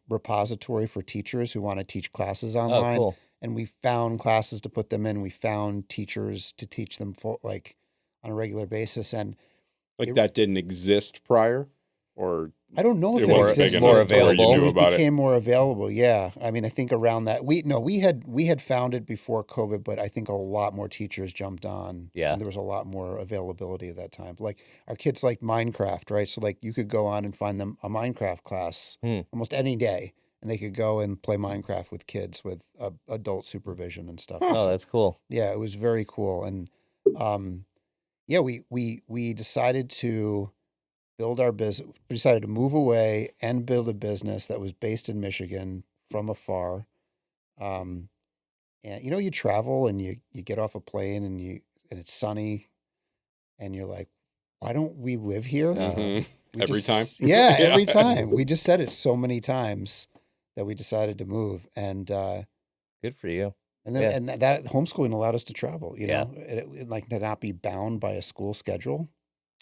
Speaker 3: repository for teachers who want to teach classes
Speaker 2: Oh,
Speaker 3: online.
Speaker 2: cool.
Speaker 3: And we found classes to put them in. We found teachers to teach them like on a regular basis. And
Speaker 1: Like
Speaker 3: it,
Speaker 1: that didn't exist prior, or
Speaker 3: I don't know if
Speaker 1: it
Speaker 3: it
Speaker 1: wasn't big
Speaker 3: existed,
Speaker 2: more
Speaker 1: enough to where you
Speaker 2: available.
Speaker 3: but
Speaker 1: knew
Speaker 3: it
Speaker 1: about it.
Speaker 3: became more available. Yeah, I mean, I think around that we had found it before COVID, but I think a lot more teachers jumped on,
Speaker 2: Yeah.
Speaker 3: and there was a lot more availability at that time. Like our kids like Minecraft, right? So like you could go on and find them a Minecraft class
Speaker 2: Hmm.
Speaker 3: almost any day, and they could go and play Minecraft with kids with adult supervision and stuff.
Speaker 2: Oh, that's cool.
Speaker 3: Yeah, it was very cool, and um, yeah, we decided to build our business. We decided to move away and build a business that was based in Michigan from afar. Um, and you travel and you get off a plane and it's sunny and you're like, why don't we live here?
Speaker 2: Uh-huh.
Speaker 3: We
Speaker 1: Every time.
Speaker 3: just, yeah,
Speaker 1: Yeah.
Speaker 3: every time. We just said it so many times that we decided to move.
Speaker 2: Good for you.
Speaker 3: And then,
Speaker 2: Yeah.
Speaker 3: and that homeschooling allowed us to travel,
Speaker 2: Yeah.
Speaker 3: like to not be bound by a school schedule.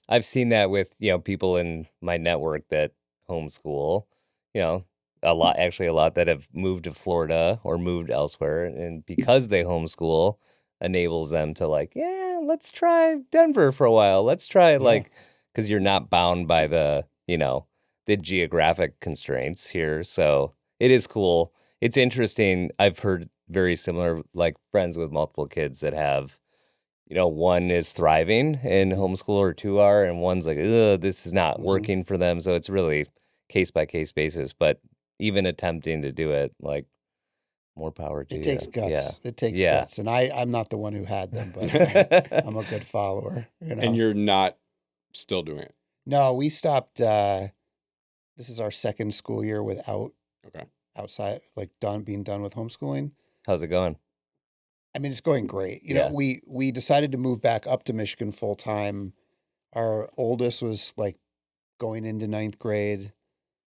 Speaker 2: I've seen that with, people in my network that homeschool, you know, a lot that have moved to Florida or moved elsewhere. And because they homeschool enables them to like, yeah, let's try Denver for a while. Let's try because you're not bound by the geographic constraints here. So It is cool. It's interesting. I've heard very similar, like friends with multiple kids that have, one is thriving in homeschool or 2 are, and one's like, ugh, this is not
Speaker 3: Mhm.
Speaker 2: working for them. So it's really case by case basis. But even attempting to do it, like, more power to
Speaker 3: It
Speaker 2: you.
Speaker 3: takes
Speaker 2: Yeah.
Speaker 3: guts. It takes
Speaker 2: Yeah.
Speaker 3: guts. And I'm not the one who had them, but I'm a good follower,
Speaker 1: And you're not still doing it.
Speaker 3: No, we stopped. This is our second school year without
Speaker 1: Okay.
Speaker 3: outside, like being done with homeschooling.
Speaker 2: How's it going?
Speaker 3: I mean, it's going great.
Speaker 2: Yeah.
Speaker 3: We decided to move back up to Michigan full time. Our oldest was like going into 9th grade,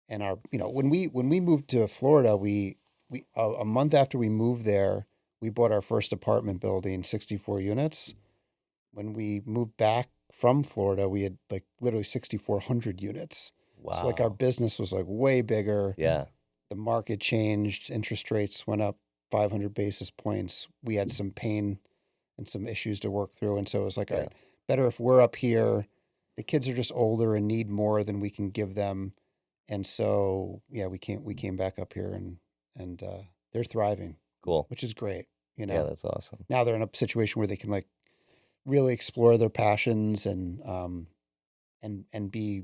Speaker 3: and when we moved to Florida, we a month after we moved there, we bought our first apartment building, 64 units. When we moved back from Florida, we had like literally 6,400 units.
Speaker 2: Wow.
Speaker 3: So like our business was like way bigger.
Speaker 2: Yeah.
Speaker 3: The market changed, interest rates went up 500 basis points. We had some pain and some issues to work through. And so it was like, all right, better if we're up here. The kids are just older and need more than we can give them. And so, yeah, we came back up here and they're thriving,
Speaker 2: Cool.
Speaker 3: which is great.
Speaker 2: Yeah, that's awesome.
Speaker 3: Now they're in a situation where they can like really explore their passions and be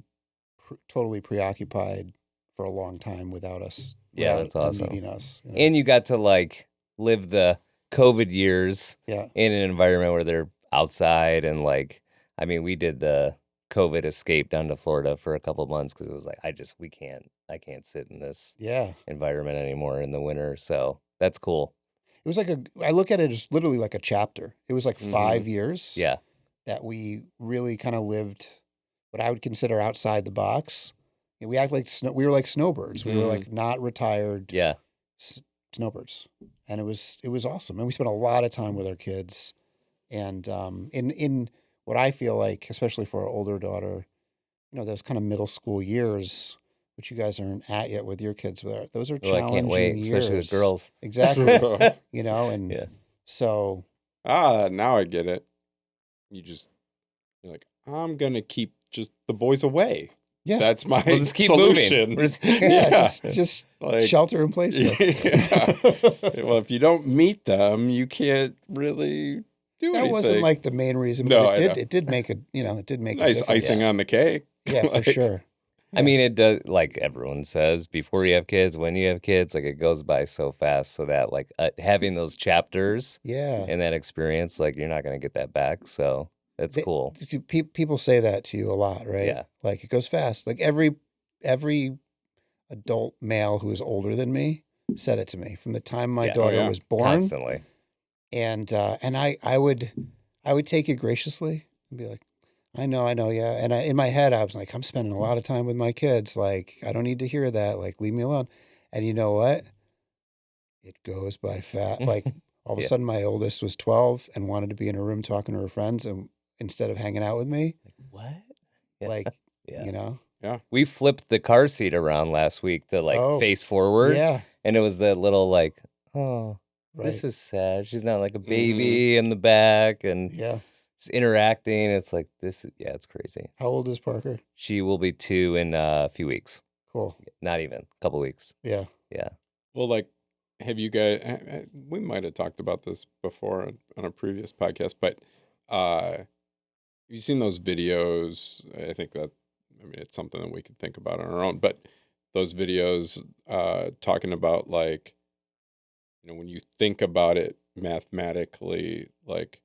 Speaker 3: totally preoccupied for a long time without us.
Speaker 2: Yeah,
Speaker 3: without
Speaker 2: that's
Speaker 3: them
Speaker 2: awesome.
Speaker 3: needing us.
Speaker 2: And you got to like live the COVID years
Speaker 3: Yeah.
Speaker 2: in an environment where they're outside and like, I mean, we did the COVID escape down to Florida for a couple of months because it was like, I can't sit in this environment anymore in the winter. So that's cool.
Speaker 3: It was like I look at it as literally like a chapter. It was like 5 years.
Speaker 2: Yeah.
Speaker 3: That we really kind of lived what I would consider outside the box. We act like we were like snowbirds. We were like not retired.
Speaker 2: Yeah.
Speaker 3: Snowbirds, and it was awesome. And we spent a lot of time with our kids, and in what I feel like, especially for our older daughter, those kind of middle school years, which you guys aren't at yet with your kids. Those are challenging
Speaker 2: I can't wait,
Speaker 3: years,
Speaker 2: especially with girls.
Speaker 3: Exactly. And so
Speaker 1: now I get it. You're like, I'm gonna keep just the boys away.
Speaker 3: Yeah,
Speaker 1: that's my
Speaker 2: we'll just keep
Speaker 1: solution.
Speaker 2: Moving.
Speaker 3: Just like, shelter in place.
Speaker 1: Well, if you don't meet them, you can't really do anything.
Speaker 3: That wasn't like the main reason,
Speaker 1: no,
Speaker 3: but it did make
Speaker 1: nice icing on the cake.
Speaker 3: Yeah, for sure.
Speaker 2: I mean, it does, like everyone says, before you have kids, when you have kids, like it goes by so fast. So that like having those chapters, and that experience, like you're not gonna get that back. So that's cool.
Speaker 3: People say that to you a lot, right?
Speaker 2: Yeah.
Speaker 3: Like it goes fast. Like every adult male who is older than me said it to me from the time my daughter was born.
Speaker 2: Constantly.
Speaker 3: And I would take it graciously and be like, I know, yeah. And in my head, I was like, I'm spending a lot of time with my kids. Like, I don't need to hear that. Like, leave me alone. And you know what? It goes by fast. Like, all of a sudden, my oldest was 12 and wanted to be in a room talking to her friends, and instead of hanging out with me.
Speaker 2: What?
Speaker 3: Like,
Speaker 1: Yeah.
Speaker 2: We flipped the car seat around last week to like face forward.
Speaker 3: Yeah.
Speaker 2: And it was that little like, this is sad. She's not like a baby in the back and just interacting. It's like it's crazy.
Speaker 3: How old is Parker?
Speaker 2: She will be 2 in a few weeks.
Speaker 3: Cool.
Speaker 2: Not even a couple weeks.
Speaker 3: Yeah.
Speaker 2: Yeah.
Speaker 1: Well, like, have you guys? We might have talked about this before on a previous podcast, but have you seen those videos? I think it's something that we could think about on our own. But those videos talking about like, when you think about it mathematically, like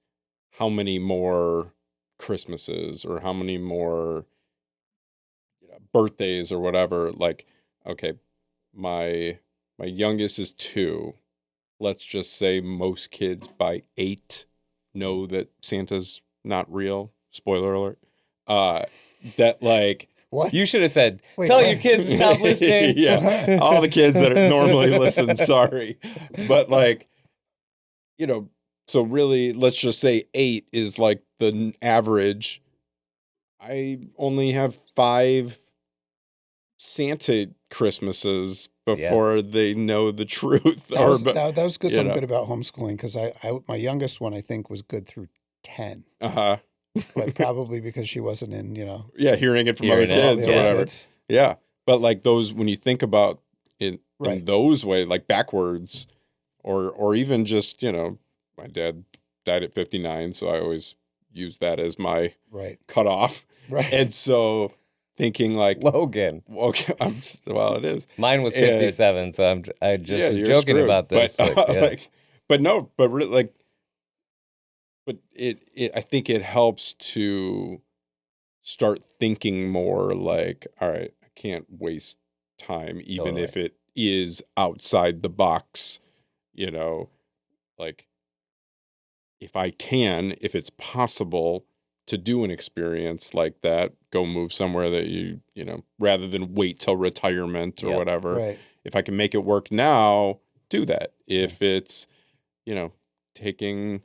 Speaker 1: how many more Christmases or how many more birthdays or whatever. Like, okay, my youngest is 2. Let's just say most kids by 8 know that Santa's not real. Spoiler alert. That like,
Speaker 3: what?
Speaker 2: You should have said, tell your kids to stop listening.
Speaker 1: Yeah, all the kids that normally listen, sorry. But like, so really, let's just say 8 is like the average. I only have 5 Santa Christmases before they know the truth.
Speaker 3: That was good. Something good about homeschooling, because my youngest one I think was good through 10. But probably because she wasn't in,
Speaker 1: hearing it from other kids or whatever. Yeah, but like those, when you think about it
Speaker 3: Right.
Speaker 1: in those ways, like backwards, or even just, my dad died at 59, so I always use that as my
Speaker 3: Right.
Speaker 1: cutoff.
Speaker 3: Right.
Speaker 1: And so thinking like,
Speaker 2: Logan.
Speaker 1: okay, well, it is.
Speaker 2: Mine was
Speaker 1: And
Speaker 2: 57, so I just
Speaker 1: yeah,
Speaker 2: was
Speaker 1: you're
Speaker 2: joking
Speaker 1: screwed.
Speaker 2: about this.
Speaker 1: But
Speaker 2: Like, yeah.
Speaker 1: but no, but really, like, but it I think it helps to start thinking more like, all right, I can't waste time, even
Speaker 2: Totally.
Speaker 1: if it is outside the box, you know, like if it's possible to do an experience like that, go move somewhere that rather than wait till retirement or
Speaker 2: Yep.
Speaker 1: whatever.
Speaker 3: Right.
Speaker 1: If I can make it work now, do that. If it's, taking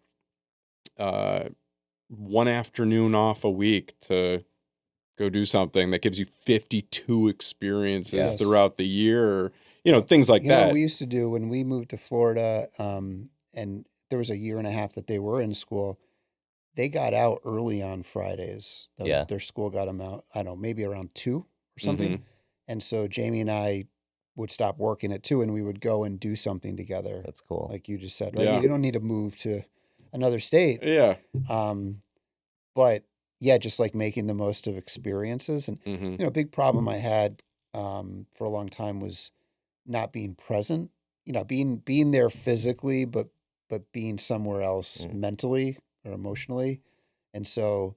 Speaker 1: one afternoon off a week to go do something that gives you 52 experiences
Speaker 3: Yes.
Speaker 1: throughout the year, things like
Speaker 3: You know what
Speaker 1: that.
Speaker 3: we used to do when we moved to Florida, and there was a year and a half that they were in school. They got out early on Fridays.
Speaker 2: Yeah.
Speaker 3: Their school got them out, I don't know, maybe around 2 or something.
Speaker 1: Mhm.
Speaker 3: And so Jamie and I would stop working at 2 and we would go and do something together.
Speaker 2: That's cool.
Speaker 3: Like you just said, right?
Speaker 1: Yeah.
Speaker 3: You don't need to move to another state.
Speaker 1: Yeah.
Speaker 3: But yeah, just like making the most of experiences. And,
Speaker 1: Mhm.
Speaker 3: a big problem I had for a long time was not being present, being there physically, but being somewhere else mentally or emotionally. And so,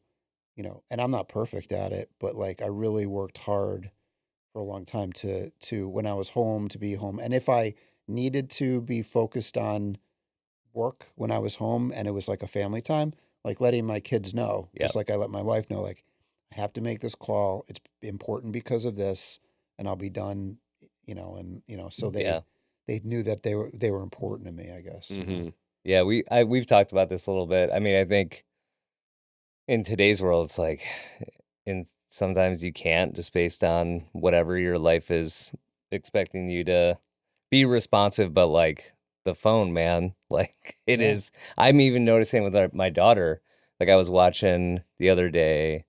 Speaker 3: and I'm not perfect at it, but like I really worked hard for a long time to when I was home to be home. And if I needed to be focused on work when I was home and it was like a family time, like letting my kids know,
Speaker 2: Yep.
Speaker 3: just like I let my wife know, like I have to make this call. It's important because of this, and I'll be done, so
Speaker 2: Yeah.
Speaker 3: they knew that they were important to me, I guess.
Speaker 1: Mhm.
Speaker 2: Yeah, we've talked about this a little bit. I mean, I think in today's world, it's like, and sometimes you can't just based on whatever your life is expecting you to be responsive, but like the phone, man, like it
Speaker 3: Yeah.
Speaker 2: is. I'm even noticing with my daughter, like I was watching the other day,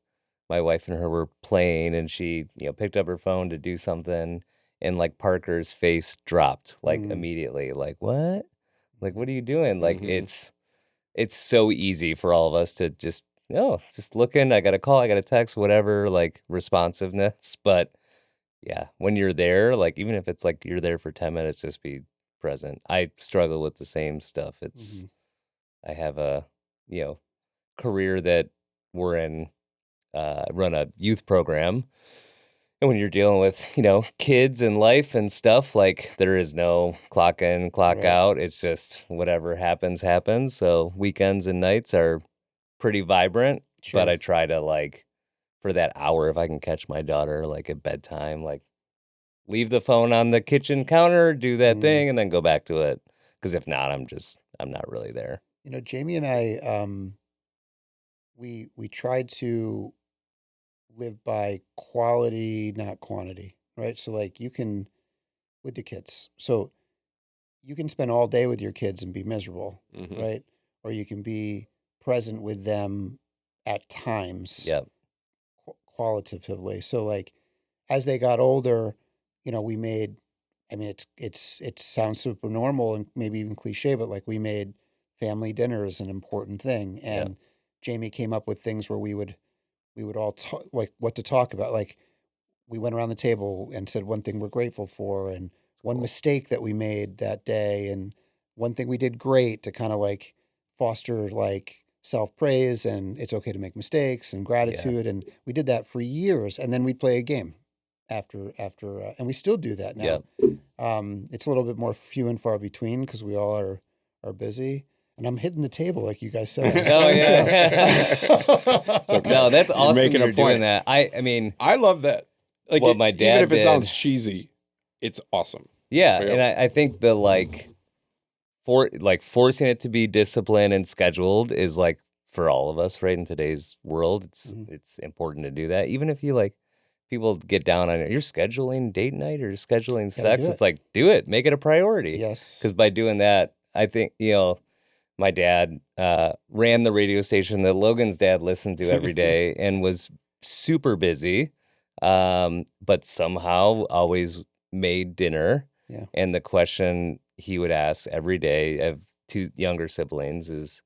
Speaker 2: my wife and her were playing and she, picked up her phone to do something and like Parker's face dropped like
Speaker 3: Mm.
Speaker 2: immediately. Like, what? Like, what are you doing? Like,
Speaker 1: Mhm.
Speaker 2: it's so easy for all of us to just, just looking, I got a call, I got a text, whatever, like responsiveness. But yeah, when you're there, like even if it's like you're there for 10 minutes, just be present. I struggle with the same stuff. It's,
Speaker 3: Mhm.
Speaker 2: I have a, career that we're in, run a youth program. And when you're dealing with, kids and life and stuff, like there is no clock in, clock
Speaker 3: Right.
Speaker 2: out. It's just whatever happens, happens. So weekends and nights are pretty vibrant, but
Speaker 3: Sure.
Speaker 2: I try to like for that hour, if I can catch my daughter like at bedtime, like leave the phone on the kitchen counter, do that
Speaker 3: Mm.
Speaker 2: thing, and then go back to it. Because if not, I'm not really there.
Speaker 3: Jamie and I, we tried to live by quality, not quantity, right? So like you can with the kids. So you can spend all day with your kids and be miserable,
Speaker 1: Mhm.
Speaker 3: right? Or you can be present with them at times
Speaker 2: Yep.
Speaker 3: qualitatively. So like as they got older, we made I mean it sounds super normal and maybe even cliche, but like we made family dinners an important thing.
Speaker 2: Yep.
Speaker 3: And Jamie came up with things where we would all talk like what to talk about. Like we went around the table and said one thing we're grateful for and one
Speaker 2: Cool.
Speaker 3: mistake that we made that day and one thing we did great to kind of like foster like self-praise and it's okay to make mistakes and
Speaker 2: Yeah.
Speaker 3: gratitude. And we did that for years. And then we'd play a game after and we still do that now.
Speaker 2: Yep.
Speaker 3: It's a little bit more few and far between because we all are busy. And I'm hitting the table like you guys said.
Speaker 2: Oh yeah.
Speaker 1: It's okay.
Speaker 2: No, that's
Speaker 1: You're
Speaker 2: awesome.
Speaker 1: making a
Speaker 2: You're doing
Speaker 1: point.
Speaker 2: that. I mean,
Speaker 1: I love that. Like
Speaker 2: what my
Speaker 1: even
Speaker 2: dad
Speaker 1: if it sounds
Speaker 2: did.
Speaker 1: cheesy, it's awesome.
Speaker 2: Yeah,
Speaker 1: Yep.
Speaker 2: and I think the like forcing it to be disciplined and scheduled is like for all of us, right? In today's world,
Speaker 3: Mhm.
Speaker 2: it's important to do that. Even if you like people get down on it, you're scheduling date night or you're scheduling
Speaker 3: Gotta
Speaker 2: sex,
Speaker 3: do
Speaker 2: it's
Speaker 3: it.
Speaker 2: like do it, make it a priority.
Speaker 3: Yes.
Speaker 2: Because by doing that, I think my dad ran the radio station that Logan's dad listened to every day and was super busy, but somehow always made dinner
Speaker 3: Yeah.
Speaker 2: And the question he would ask every day, I have 2 younger siblings, is,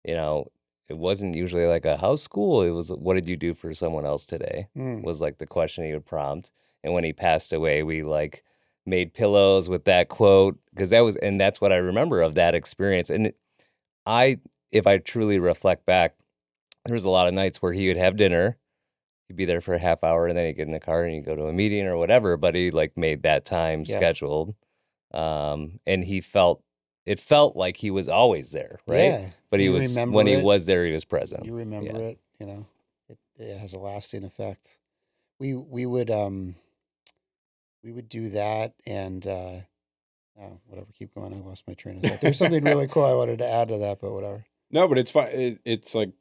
Speaker 2: you know, it wasn't usually like a how's school? It was, what did you do for someone else today?
Speaker 3: Mm.
Speaker 2: Was like the question he would prompt. And when he passed away, we like made pillows with that quote, because that's what I remember of that experience. And if I truly reflect back, there was a lot of nights where he would have dinner, he'd be there for a half hour, and then he'd get in the car and he'd go to a meeting or whatever, but he like made that time
Speaker 3: Yeah.
Speaker 2: scheduled. And it felt like he was always there, right?
Speaker 3: Yeah.
Speaker 2: But
Speaker 3: You
Speaker 2: when
Speaker 3: remember
Speaker 2: he
Speaker 3: it.
Speaker 2: was there, he was present.
Speaker 3: You remember
Speaker 2: Yeah.
Speaker 3: it, you know. It has a lasting effect. We would do that, and oh, whatever, keep going. I lost my train of thought. There's something really cool I wanted to add to that, but whatever.
Speaker 1: No, but it's fine. It's like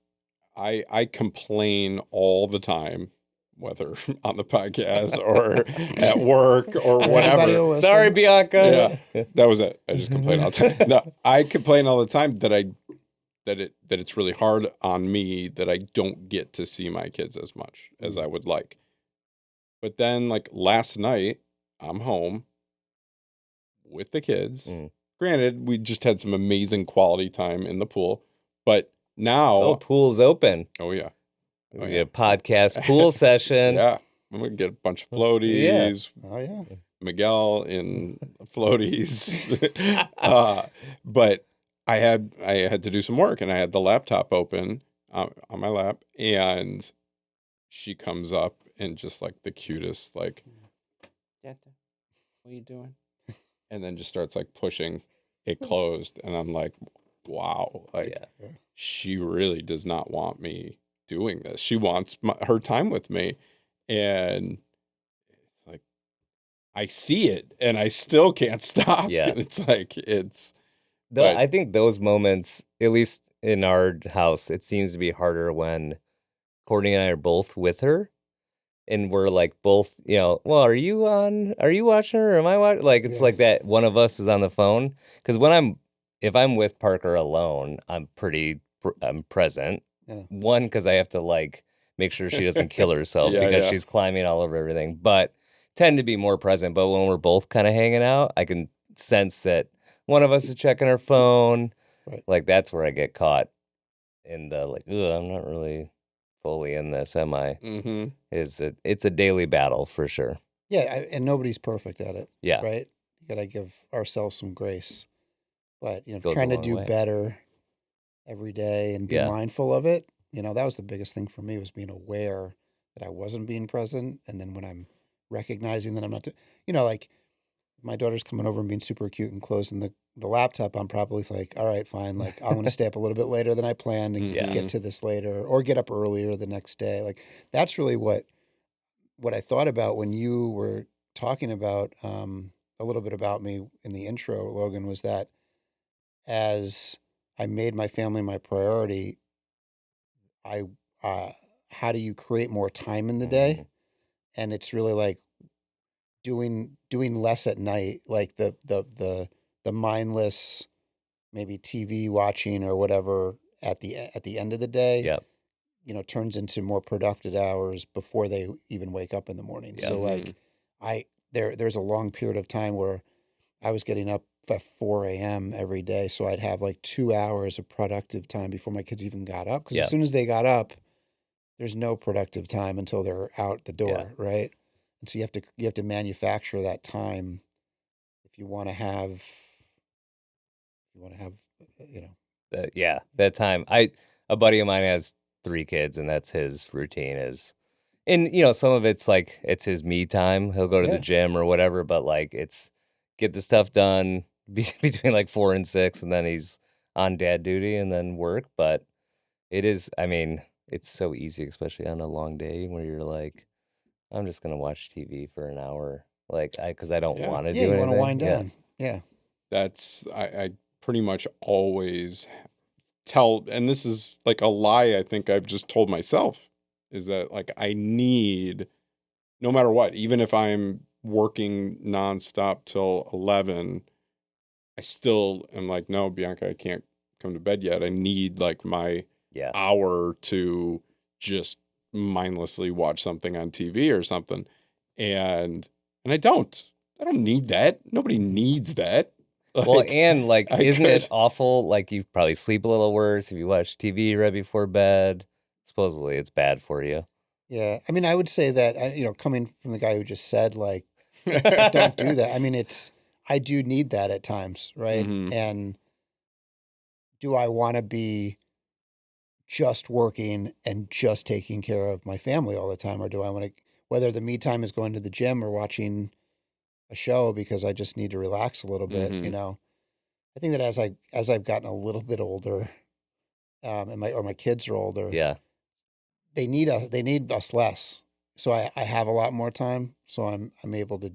Speaker 1: I complain all the time, whether on the podcast or at work or
Speaker 3: Everybody
Speaker 1: whatever.
Speaker 3: will listen.
Speaker 2: Sorry, Bianca.
Speaker 1: Yeah, that was it. I just complain all the time. No, I complain all the time that it's really hard on me that I don't get to see my kids as much as I would like. But then, like last night, I'm home with the kids. Granted, we just had some amazing quality time in the pool, but now,
Speaker 2: Oh, pool's open.
Speaker 1: oh yeah,
Speaker 2: We get a podcast pool session.
Speaker 1: yeah, I'm gonna get a bunch of floaties.
Speaker 3: Oh yeah.
Speaker 1: Miguel in floaties. But I had to do some work, and I had the laptop open on my lap, and she comes up and just like the cutest, like, Dada, what are you doing? And then just starts like pushing it closed, and I'm like, wow, like she really does not want me doing this. She wants her time with me, and it's like I see it, and I still can't stop.
Speaker 2: Yeah.
Speaker 1: And it's like
Speaker 2: I think those moments, at least in our house, it seems to be harder when Courtney and I are both with her. And we're like both, well, are you watching her? Or am I watching? Like, it's like that one of us is on the phone. Because if I'm with Parker alone, I'm present.
Speaker 3: Yeah.
Speaker 2: One, because I have to like make sure she doesn't kill herself because she's climbing all over everything. But tend to be more present. But when we're both kind of hanging out, I can sense that one of us is checking her phone.
Speaker 3: Right.
Speaker 2: Like, that's where I get caught in the like, I'm not really fully in this, am I?
Speaker 1: Mm-hmm.
Speaker 2: It's a daily battle for sure.
Speaker 3: Yeah, and nobody's perfect at it.
Speaker 2: Yeah.
Speaker 3: Right? You got to give ourselves some grace. But,
Speaker 2: Goes
Speaker 3: trying
Speaker 2: a
Speaker 3: to
Speaker 2: long
Speaker 3: do
Speaker 2: way.
Speaker 3: better every day and be mindful of it. That was the biggest thing for me, was being aware that I wasn't being present. And then when I'm recognizing that I'm not, like my daughter's coming over and being super cute and closing the laptop, I'm probably like, all right, fine. Like, I'm going to stay up a little bit later than I planned and get to this later, or get up earlier the next day. Like, that's really what I thought about when you were talking about a little bit about me in the intro, Logan, was that as I made my family my priority, how do you create more time in the day? And it's really like doing less at night, like the mindless, maybe TV watching or whatever at the end of the day.
Speaker 2: Yep.
Speaker 3: Turns into more productive hours before they even wake up in the morning.
Speaker 2: Yep.
Speaker 3: So like there's a long period of time where I was getting up at 4 a.m. every day. So I'd have like 2 hours of productive time before my kids even got up. Because as soon as they got up, there's no productive time until they're out the door, right? And so you have to manufacture that time if you want to have,
Speaker 2: that time. A buddy of mine has 3 kids, and that's his routine is, and some of it's like it's his me time. He'll go to the gym or whatever, but like it's get the stuff done between like 4 and 6, and then he's on dad duty and then work. But it is, I mean, it's so easy, especially on a long day where you're like, I'm just gonna watch TV for an hour, like because I don't want to do anything.
Speaker 3: You want to wind down. Yeah.
Speaker 1: That's I pretty much always tell, and this is like a lie I think I've just told myself, is that like I need, no matter what, even if I'm working nonstop till 11, I still am like, no, Bianca, I can't come to bed yet. I need like my hour to just mindlessly watch something on TV or something. And I don't. I don't need that. Nobody needs that.
Speaker 2: Well,
Speaker 1: Like,
Speaker 2: and like,
Speaker 1: I
Speaker 2: isn't it
Speaker 1: could.
Speaker 2: awful? Like, you probably sleep a little worse if you watch TV right before bed. Supposedly, it's bad for you.
Speaker 3: Yeah. I mean, I would say that, coming from the guy who just said, like, don't do that. I mean, I do need that at times, right?
Speaker 1: Hmm.
Speaker 3: And do I want to be just working and just taking care of my family all the time? Or do I want to, whether the me time is going to the gym or watching a show because I just need to relax a little bit,
Speaker 1: Hmm.
Speaker 3: I think that as I've gotten a little bit older, and my kids are older,
Speaker 2: Yeah.
Speaker 3: they need us less. So I have a lot more time. So I'm able to,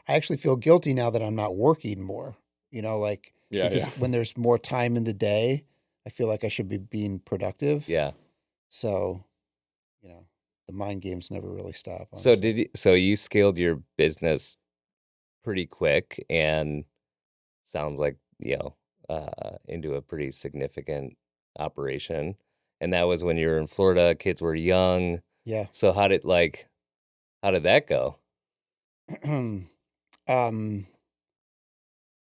Speaker 3: I actually feel guilty now that I'm not working more, like,
Speaker 1: Yeah,
Speaker 3: because
Speaker 1: yeah.
Speaker 3: when there's more time in the day, I feel like I should be being productive.
Speaker 2: Yeah.
Speaker 3: So, the mind games never really stop,
Speaker 2: So
Speaker 3: honestly.
Speaker 2: so you scaled your business pretty quick and sounds like, into a pretty significant operation. And that was when you were in Florida, kids were young.
Speaker 3: Yeah.
Speaker 2: So how did that go?
Speaker 3: um, I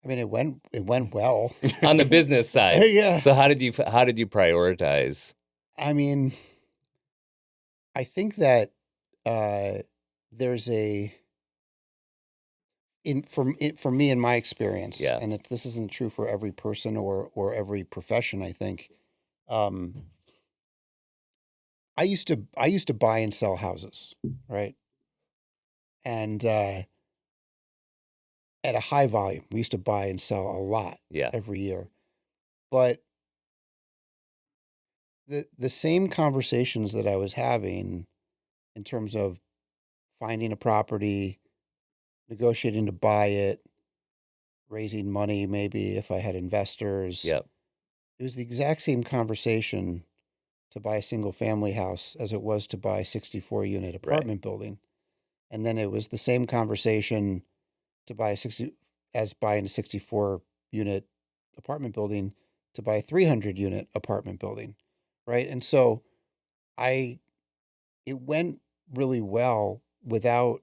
Speaker 3: mean, it went well.
Speaker 2: On the business side.
Speaker 3: Yeah.
Speaker 2: So how did you prioritize?
Speaker 3: I mean, I think that there's a for me in my experience,
Speaker 2: Yeah.
Speaker 3: and this isn't true for every person or every profession. I think um, I used to buy and sell houses, right? And at a high volume, we used to buy and sell a lot
Speaker 2: Yeah.
Speaker 3: every year. But the same conversations that I was having in terms of finding a property, negotiating to buy it, raising money, maybe if I had investors.
Speaker 2: Yep.
Speaker 3: It was the exact same conversation to buy a single family house as it was to buy a 64 unit
Speaker 2: Right.
Speaker 3: apartment building. And then it was the same conversation to buy as buying a 64 unit apartment building to buy a 300 unit apartment building. Right. And so I, it went really well without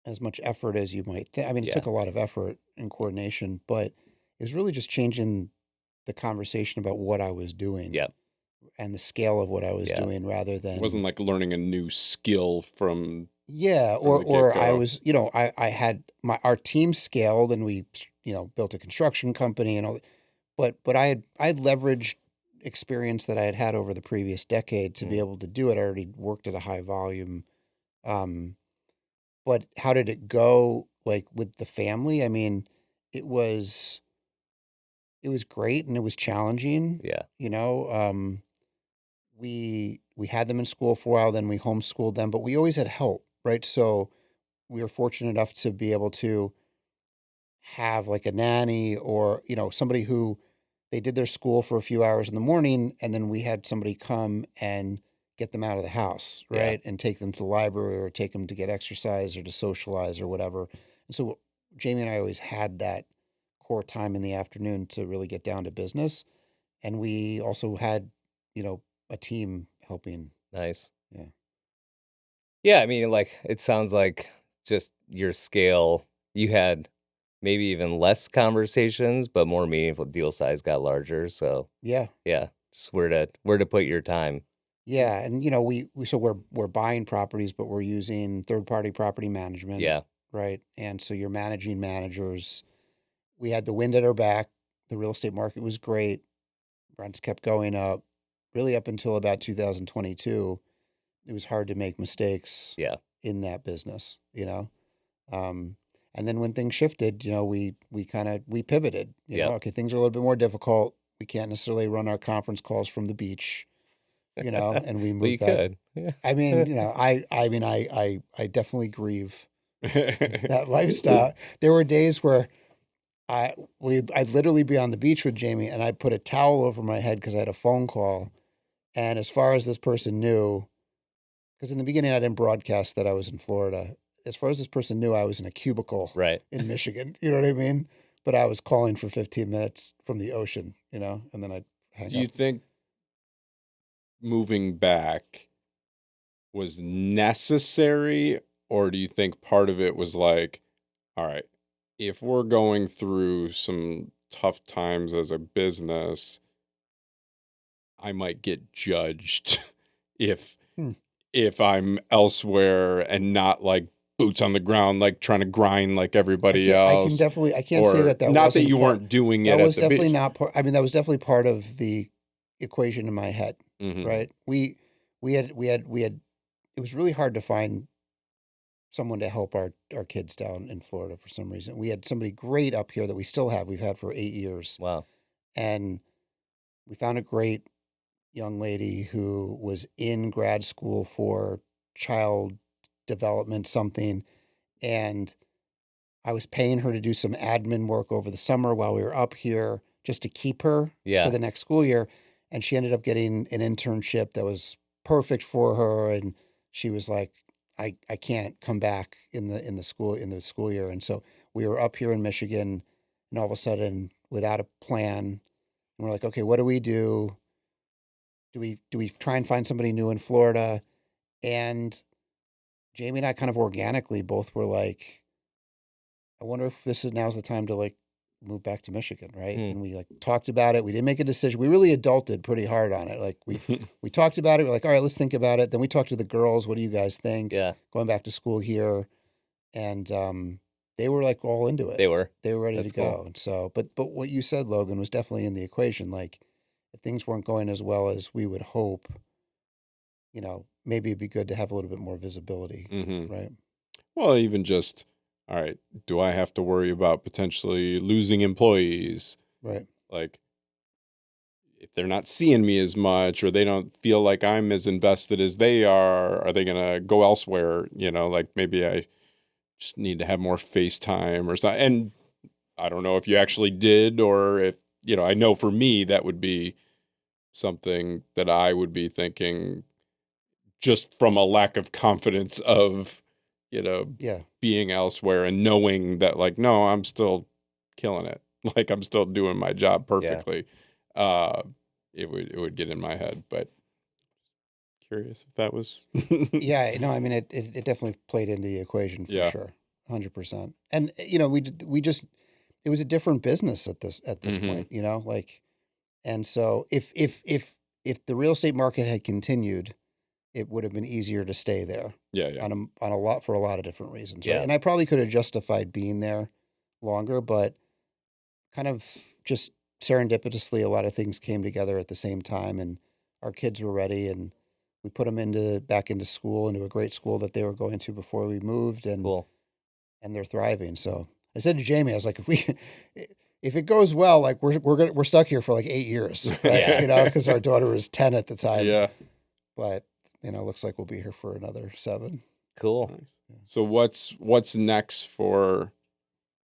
Speaker 3: as much effort as you might think. I mean, it
Speaker 2: Yeah.
Speaker 3: took a lot of effort and coordination, but it was really just changing the conversation about what I was doing
Speaker 2: Yep.
Speaker 3: and the scale of what I was
Speaker 2: Yeah.
Speaker 3: doing rather
Speaker 1: It
Speaker 3: than,
Speaker 1: wasn't like learning a new skill from
Speaker 3: yeah,
Speaker 1: the
Speaker 3: or I
Speaker 1: get-go.
Speaker 3: was, I had our team scaled and we, built a construction company and all, but I had leveraged experience that I had had over the previous decade to be
Speaker 2: Mm.
Speaker 3: able to do it. I already worked at a high volume. Um, but how did it go like with the family? I mean, it was it was great and it was challenging,
Speaker 2: Yeah.
Speaker 3: you know. We had them in school for a while, then we homeschooled them, but we always had help, right? So we were fortunate enough to be able to have like a nanny or, somebody who they did their school for a few hours in the morning and then we had somebody come and get them out of the house,
Speaker 2: Yeah.
Speaker 3: right? And take them to the library or take them to get exercise or to socialize or whatever. And so Jamie and I always had that core time in the afternoon to really get down to business. And we also had, a team helping.
Speaker 2: Nice.
Speaker 3: Yeah.
Speaker 2: Yeah, I mean, like, it sounds like just your scale, you had maybe even less conversations, but more meaningful deal size got larger. So
Speaker 3: Yeah.
Speaker 2: yeah, just where to put your time.
Speaker 3: Yeah. And, so we're buying properties, but we're using third party property management,
Speaker 2: Yeah.
Speaker 3: right? And so you're managing managers. We had the wind at our back. The real estate market was great. Rents kept going up really up until about 2022. It was hard to make mistakes
Speaker 2: Yeah.
Speaker 3: in that business, Um, and then when things shifted, we pivoted,
Speaker 2: Yep.
Speaker 3: okay, things are a little bit more difficult. We can't necessarily run our conference calls from the beach, and we
Speaker 2: Well, you
Speaker 3: moved back.
Speaker 2: could. Yeah.
Speaker 3: I mean, I definitely grieve that lifestyle. There were days where I'd literally be on the beach with Jamie and I'd put a towel over my head because I had a phone call. And as far as this person knew, because in the beginning I didn't broadcast that I was in Florida. As far as this person knew, I was in a cubicle
Speaker 2: Right.
Speaker 3: in Michigan. You know what I mean? But I was calling for 15 minutes from the ocean, and then I'd hang
Speaker 1: Do you
Speaker 3: up.
Speaker 1: think moving back was necessary, or do you think part of it was like, all right, if we're going through some tough times as a business, I might get judged if
Speaker 3: Hmm.
Speaker 1: if I'm elsewhere and not like boots on the ground, like trying to grind like everybody else.
Speaker 3: I can't say
Speaker 1: Or
Speaker 3: that that
Speaker 1: not that
Speaker 3: wasn't
Speaker 1: you
Speaker 3: part.
Speaker 1: weren't doing
Speaker 3: That
Speaker 1: it at
Speaker 3: was
Speaker 1: the
Speaker 3: definitely
Speaker 1: beach.
Speaker 3: not part. I mean, that was definitely part of the equation in my head,
Speaker 1: Hmm.
Speaker 3: right? We had. It was really hard to find someone to help our kids down in Florida for some reason. We had somebody great up here that we still have. We've had for 8 years,
Speaker 2: Wow.
Speaker 3: and we found a great young lady who was in grad school for child development something, and I was paying her to do some admin work over the summer while we were up here just to keep her for
Speaker 2: Yeah.
Speaker 3: the next school year. And she ended up getting an internship that was perfect for her. And she was like, I can't come back in the school year. And so we were up here in Michigan, and all of a sudden, without a plan, we're like, okay, what do we do? Do we try and find somebody new in Florida? And Jamie and I kind of organically both were like, I wonder if now's the time to like move back to Michigan, right?
Speaker 2: Hmm.
Speaker 3: And we like talked about it. We didn't make a decision. We really adulted pretty hard on it. Like we talked about it. We're like, all right, let's think about it. Then we talked to the girls. What do you guys think?
Speaker 2: Yeah.
Speaker 3: Going back to school here, and they were like all into it.
Speaker 2: They were.
Speaker 3: They were ready
Speaker 2: That's
Speaker 3: to go.
Speaker 2: cool.
Speaker 3: And so, but what you said, Logan, was definitely in the equation. Like if things weren't going as well as we would hope, maybe it'd be good to have a little bit more visibility,
Speaker 1: Hmm.
Speaker 3: right?
Speaker 1: Well, even just, all right, do I have to worry about potentially losing employees?
Speaker 3: Right.
Speaker 1: Like, if they're not seeing me as much or they don't feel like I'm as invested as they are they going to go elsewhere? Like maybe I just need to have more FaceTime or something. And I don't know if you actually did or if, I know for me that would be something that I would be thinking just from a lack of confidence of,
Speaker 3: Yeah.
Speaker 1: being elsewhere and knowing that like, no, I'm still killing it. Like I'm still doing my job perfectly. Uh, it would get in my head, but curious if that was,
Speaker 3: Yeah, no, I mean it definitely played into the equation for
Speaker 1: yeah.
Speaker 3: sure, 100%. And we just it was a different business at this
Speaker 1: Hmm.
Speaker 3: point, like, and so if the real estate market had continued, it would have been easier to stay there
Speaker 1: Yeah. Yeah.
Speaker 3: on a lot for a lot of different reasons, right?
Speaker 2: Yeah.
Speaker 3: And I probably could have justified being there longer, but kind of just serendipitously, a lot of things came together at the same time, and our kids were ready, and we put them back into school, into a great school that they were going to before we moved, and
Speaker 2: Cool.
Speaker 3: they're thriving. So I said to Jamie, I was like, if it goes well, like we're stuck here for like 8 years, right?
Speaker 2: Yeah.
Speaker 3: Because our daughter was 10 at the time,
Speaker 1: Yeah.
Speaker 3: but looks like we'll be here for another 7.
Speaker 2: Cool.
Speaker 1: Nice. So what's next for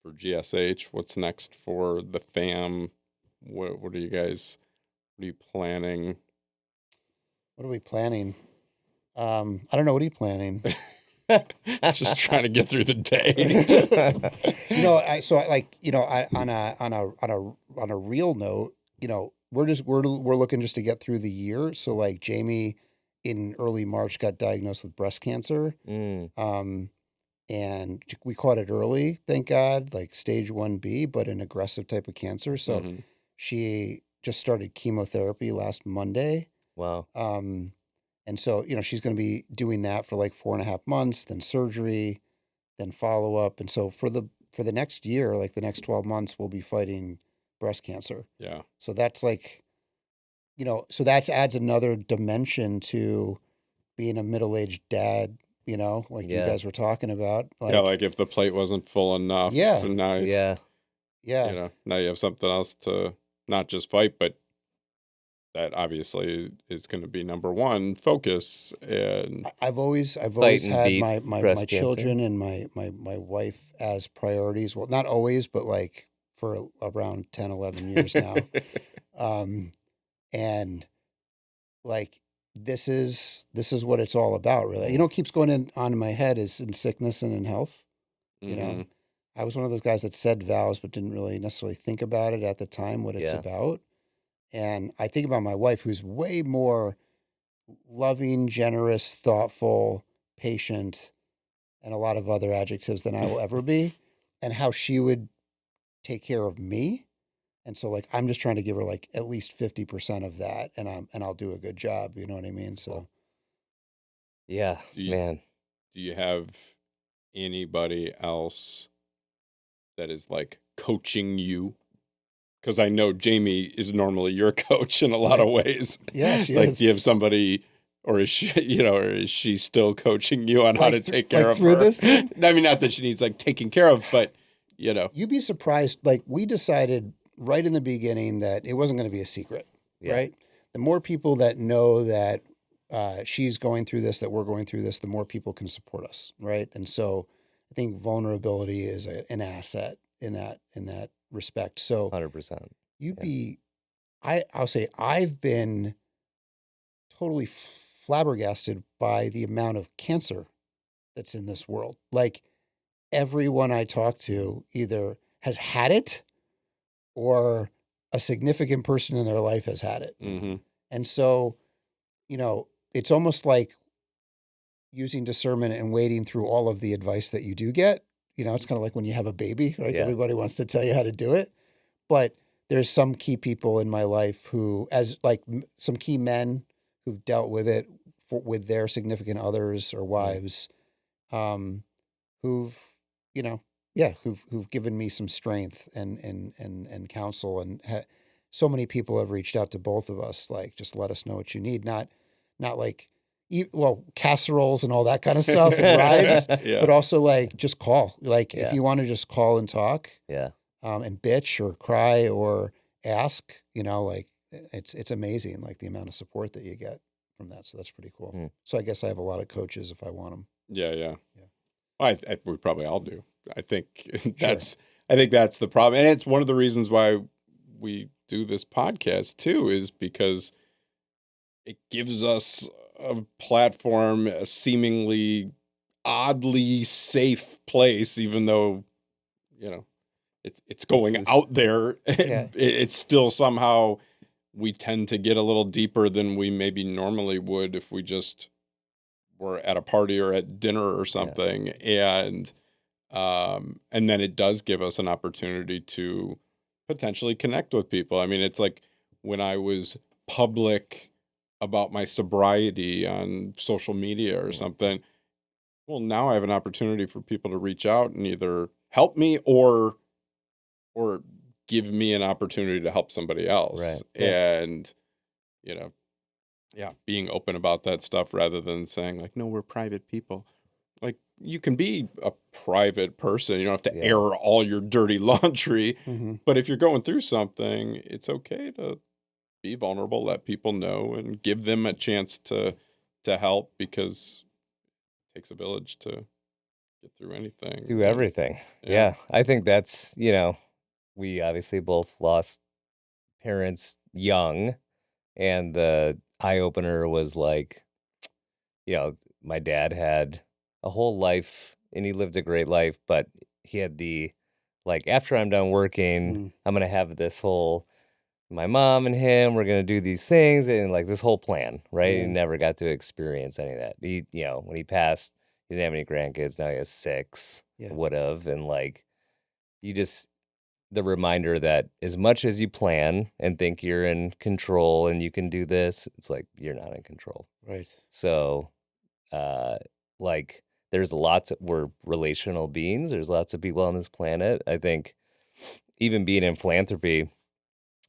Speaker 1: GSH? What's next for the fam? What are you guys? What are you planning?
Speaker 3: What are we planning? I don't know. What are you planning?
Speaker 1: Just trying to get through the day.
Speaker 3: On a real note, we're looking just to get through the year. So like Jamie in early March got diagnosed with breast cancer.
Speaker 2: Mm.
Speaker 3: And we caught it early, thank God, like stage 1B, but an aggressive type of cancer. So
Speaker 1: Mhm.
Speaker 3: she just started chemotherapy last Monday.
Speaker 2: Wow.
Speaker 3: And so, she's going to be doing that for like 4.5 months, then surgery, then follow up. And so for the next year, like the next 12 months, we'll be fighting breast cancer.
Speaker 1: Yeah.
Speaker 3: So that's like, so that adds another dimension to being a middle-aged dad, like you
Speaker 2: Yeah.
Speaker 3: guys were talking about.
Speaker 1: Yeah, like if the plate wasn't full enough,
Speaker 3: Yeah.
Speaker 1: and now
Speaker 2: Yeah.
Speaker 3: Yeah.
Speaker 1: now you have something else to not just fight, but that obviously is going to be number one focus. And
Speaker 3: I've always
Speaker 2: Fight and
Speaker 3: had
Speaker 2: beat
Speaker 3: my
Speaker 2: breast cancer.
Speaker 3: children and my wife as priorities. Well, not always, but like for around 10, 11 years now. And like this is what it's all about, really. What keeps going on in my head is in sickness and in health.
Speaker 1: Mhm.
Speaker 3: I was one of those guys that said vows but didn't really necessarily think about it at the time, what it's
Speaker 2: Yeah.
Speaker 3: about. And I think about my wife, who's way more loving, generous, thoughtful, patient, and a lot of other adjectives than I will ever be. and how she would take care of me. And so like I'm just trying to give her like at least 50% of that, and I'll do a good job, you know what I mean? So
Speaker 2: Yeah,
Speaker 1: Do you,
Speaker 2: man.
Speaker 1: do you have anybody else that is like coaching you? Because I know Jamie is normally your coach in a lot of ways.
Speaker 3: yeah, she
Speaker 1: Like, do
Speaker 3: is.
Speaker 1: you have somebody, or is she, or is she still coaching you on how to take care
Speaker 3: like
Speaker 1: of
Speaker 3: through
Speaker 1: her?
Speaker 3: this thing?
Speaker 1: I mean, not that she needs like taking care of, but
Speaker 3: You'd be surprised. Like we decided right in the beginning that it wasn't going to be a secret,
Speaker 2: Yeah.
Speaker 3: right? The more people that know that she's going through this, that we're going through this, the more people can support us, right? And so I think vulnerability is an asset in that respect. So
Speaker 2: 100%.
Speaker 3: you'd
Speaker 2: Yeah.
Speaker 3: be, I'll say I've been totally flabbergasted by the amount of cancer that's in this world. Like everyone I talk to either has had it or a significant person in their life has had it.
Speaker 1: hmm
Speaker 3: And so, it's almost like using discernment and wading through all of the advice that you do get. It's kind of like when you have a baby, right?
Speaker 2: Yeah.
Speaker 3: Everybody wants to tell you how to do it. But there's some key people in my life who, as like some key men who've dealt with it with their significant others or wives, who've, who've given me some strength and counsel, and so many people have reached out to both of us, like just let us know what you need, not like casseroles and all that kind of stuff and rides,
Speaker 1: Yeah.
Speaker 3: but also like just call, like if
Speaker 2: Yeah.
Speaker 3: you want to just call and talk,
Speaker 2: Yeah.
Speaker 3: and bitch or cry or ask, like it's amazing, like the amount of support that you get from that. So that's pretty cool.
Speaker 2: Hmm.
Speaker 3: So I guess I have a lot of coaches if I want them.
Speaker 1: Yeah.
Speaker 3: Yeah.
Speaker 1: We probably all do. I think I think that's the problem. And it's one of the reasons why we do this podcast too, is because it gives us a platform, a seemingly oddly safe place, even though, it's going out there.
Speaker 3: Yeah.
Speaker 1: It's still somehow we tend to get a little deeper than we maybe normally would if we just were at a party or at dinner or something. And then it does give us an opportunity to potentially connect with people. I mean, it's like when I was public about my sobriety on social media or something. Well, now I have an opportunity for people to reach out and either help me or give me an opportunity to help somebody else.
Speaker 2: Right.
Speaker 3: Yeah.
Speaker 1: And, being open about that stuff rather than saying like, no, we're private people. Like, you can be a private person. You don't have to air all your dirty laundry.
Speaker 3: Mm-hmm.
Speaker 1: But if you're going through something, it's okay to be vulnerable, let people know, and give them a chance to help, because it takes a village to get through anything.
Speaker 2: Do everything. Yeah. I think that's, we obviously both lost parents young, and the eye opener was like, my dad had a whole life and he lived a great life, but he had like, after I'm done working, I'm going to have this whole, my mom and him, we're going to do these things, and like this whole plan, right?
Speaker 3: Yeah.
Speaker 2: He never got to experience any of that. He, when he passed, he didn't have any grandkids. Now he has 6,
Speaker 3: Yeah.
Speaker 2: would have. And like, the reminder that as much as you plan and think you're in control and you can do this, it's like you're not in control.
Speaker 3: Right.
Speaker 2: So, like, we're relational beings. There's lots of people on this planet. I think even being in philanthropy,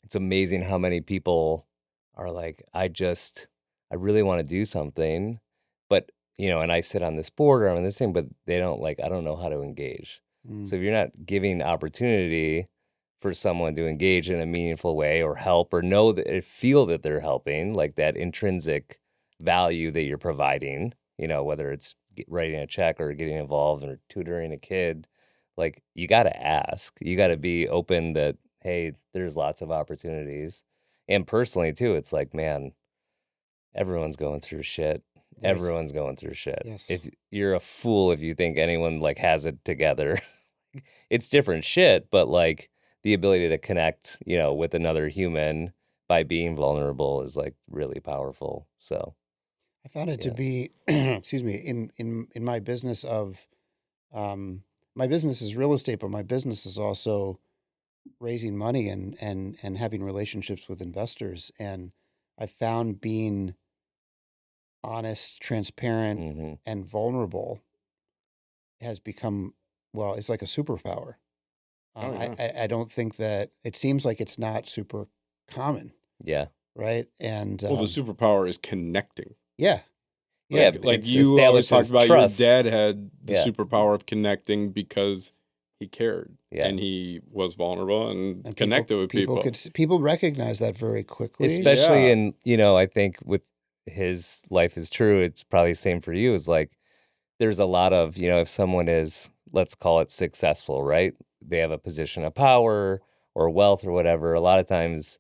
Speaker 2: it's amazing how many people are like, I really want to do something, but, and I sit on this board or I'm on this thing, but they don't I don't know how to engage. So if you're not giving opportunity for someone to engage in a meaningful way or help or know that feel that they're helping, like that intrinsic value that you're providing, whether it's writing a check or getting involved or tutoring a kid, like you got to ask, you got to be open that, hey, there's lots of opportunities. And personally too, it's like, man, everyone's going through shit.
Speaker 3: Right.
Speaker 2: Everyone's going through shit.
Speaker 3: Yes.
Speaker 2: If you're a fool if you think anyone like has it together. It's different shit, but like the ability to connect, with another human by being vulnerable is like really powerful. So
Speaker 3: I found it to be, excuse me, in my business of my business is real estate, but my business is also raising money and having relationships with investors. And I found being honest, transparent,
Speaker 2: Mm-hmm.
Speaker 3: and vulnerable has become, well, it's like a superpower.
Speaker 1: Oh, yeah.
Speaker 3: I don't think that it seems like it's not super common,
Speaker 2: Yeah.
Speaker 3: right? And
Speaker 1: Well, the superpower is connecting.
Speaker 3: yeah,
Speaker 2: Yeah.
Speaker 1: Like
Speaker 2: It's
Speaker 1: you always
Speaker 2: establishes
Speaker 1: talked about,
Speaker 2: trust.
Speaker 1: your dad had the
Speaker 2: Yeah.
Speaker 1: superpower of connecting because he cared
Speaker 2: Yeah.
Speaker 1: and he was vulnerable and
Speaker 3: and
Speaker 1: connected with people.
Speaker 3: People recognize that very quickly.
Speaker 2: Especially
Speaker 1: Yeah.
Speaker 2: in, I think with his life is true, it's probably the same for you, is like there's a lot of, if someone is, let's call it successful, right? They have a position of power or wealth or whatever. A lot of times,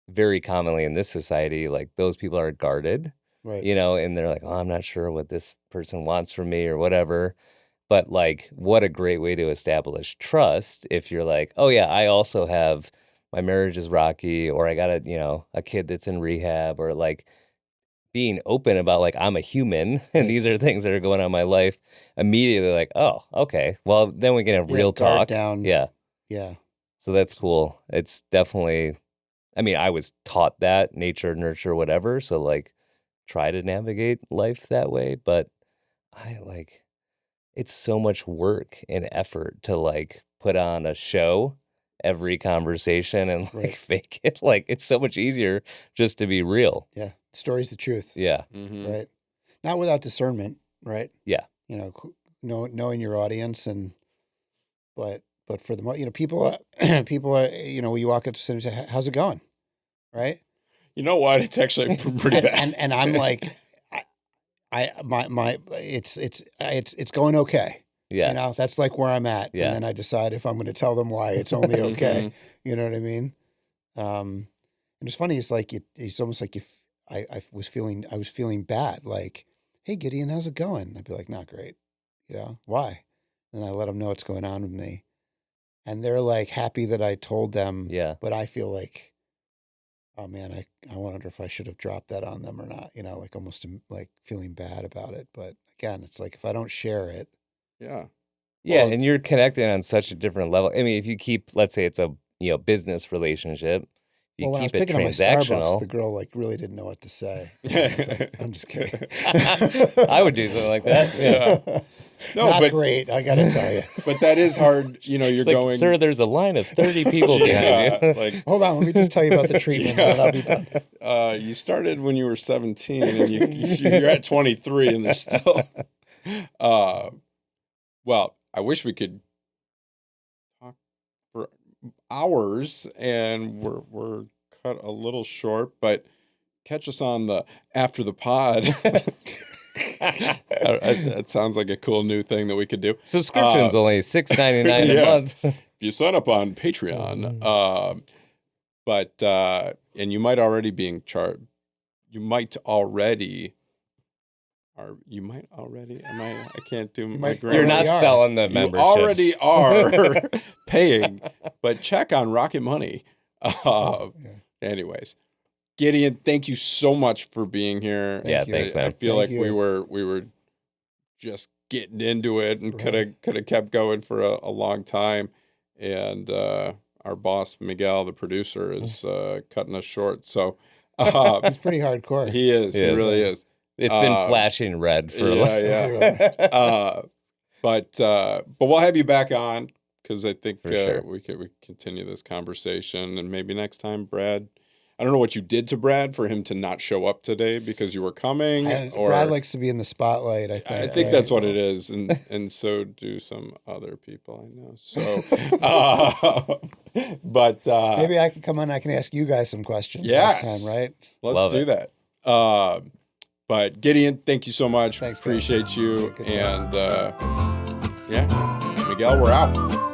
Speaker 2: very commonly in this society, like those people are guarded,
Speaker 3: Right.
Speaker 2: and they're like, oh, I'm not sure what this person wants from me or whatever. But like, what a great way to establish trust if you're like, oh yeah, I also have, my marriage is rocky, or I got a kid that's in rehab, or like being open about like I'm a human and
Speaker 3: Right.
Speaker 2: these are things that are going on in my life. Immediately like, oh, okay, well then we can have
Speaker 3: Yeah,
Speaker 2: real
Speaker 3: guard
Speaker 2: talk.
Speaker 3: down.
Speaker 2: Yeah.
Speaker 3: Yeah.
Speaker 2: So that's cool. It's definitely, I mean, I was taught that nature, nurture, whatever. So like try to navigate life that way. But I like, it's so much work and effort to like put on a show every conversation and like
Speaker 3: Right.
Speaker 2: fake it. Like it's so much easier just to be real.
Speaker 3: Yeah. The story's the truth.
Speaker 2: Yeah.
Speaker 1: Mhm.
Speaker 3: Right. Not without discernment, right?
Speaker 2: Yeah.
Speaker 3: Knowing your audience but for the most, people are, you walk up to somebody and say, how's it going? Right.
Speaker 1: You know what? It's actually pretty bad.
Speaker 3: And I'm like, it's going okay.
Speaker 2: Yeah.
Speaker 3: That's like where I'm at.
Speaker 2: Yeah.
Speaker 3: And then I decide if I'm going to tell them why it's only okay. You know what I mean? And it's funny. It's like, it's almost like if I was feeling bad, like, hey, Gideon, how's it going? I'd be like, not great. Why? And I let them know what's going on with me. And they're like happy that I told them.
Speaker 2: Yeah.
Speaker 3: But I feel like, oh man, I wonder if I should have dropped that on them or not, like almost like feeling bad about it. But again, it's like, if I don't share it.
Speaker 1: Yeah.
Speaker 2: Yeah.
Speaker 1: Well,
Speaker 2: And you're connecting on such a different level. I mean, if you keep, let's say it's a, business relationship, you
Speaker 3: When I was
Speaker 2: keep it
Speaker 3: picking up my Starbucks,
Speaker 2: transactional.
Speaker 3: the girl like really didn't know what to say. I'm just kidding.
Speaker 2: I would do something like that. Yeah.
Speaker 1: No,
Speaker 3: Not
Speaker 1: but
Speaker 3: great, I gotta tell you.
Speaker 1: But that is hard. You're
Speaker 2: It's like,
Speaker 1: going.
Speaker 2: sir, there's a line of 30 people behind you.
Speaker 1: Like,
Speaker 3: Hold on, let me just tell you about the treatment, and then I'll be done.
Speaker 1: you started when you were 17, and you're at 23, and there's still. Well, I wish we could talk for hours, and we're cut a little short, but catch us on the after the pod. That sounds like a cool new thing that we could do.
Speaker 2: Subscription's only $6.99 a month.
Speaker 1: If you sign up on Patreon, and you might already being charged. You might already. I can't do my grammar.
Speaker 2: You're not selling the
Speaker 1: You
Speaker 2: memberships.
Speaker 1: already are paying, but check on Rocket Money. Anyways, Gideon, thank you so much for being here.
Speaker 2: Yeah, thanks, man.
Speaker 1: I feel
Speaker 3: Thank
Speaker 1: like
Speaker 3: you.
Speaker 1: we were just getting into it and could have kept going for a long time. And our boss Miguel, the producer, is cutting us short. So
Speaker 3: He's pretty hardcore.
Speaker 1: he is. He really is.
Speaker 2: It's been flashing red for
Speaker 1: But we'll have you back on because I think
Speaker 2: sure.
Speaker 1: we continue this conversation, and maybe next time, Brad. I don't know what you did to Brad for him to not show up today because you were coming. Or
Speaker 3: Brad likes to be in the spotlight. I think.
Speaker 1: That's what it is, and so do some other people I know. So, but
Speaker 3: maybe I can come on. I can ask you guys some questions
Speaker 1: yes.
Speaker 3: next time, right?
Speaker 1: Let's do that. But Gideon, thank you so much.
Speaker 3: Thanks,
Speaker 1: appreciate
Speaker 3: guys.
Speaker 1: you,
Speaker 3: Good
Speaker 1: and Miguel, we're out.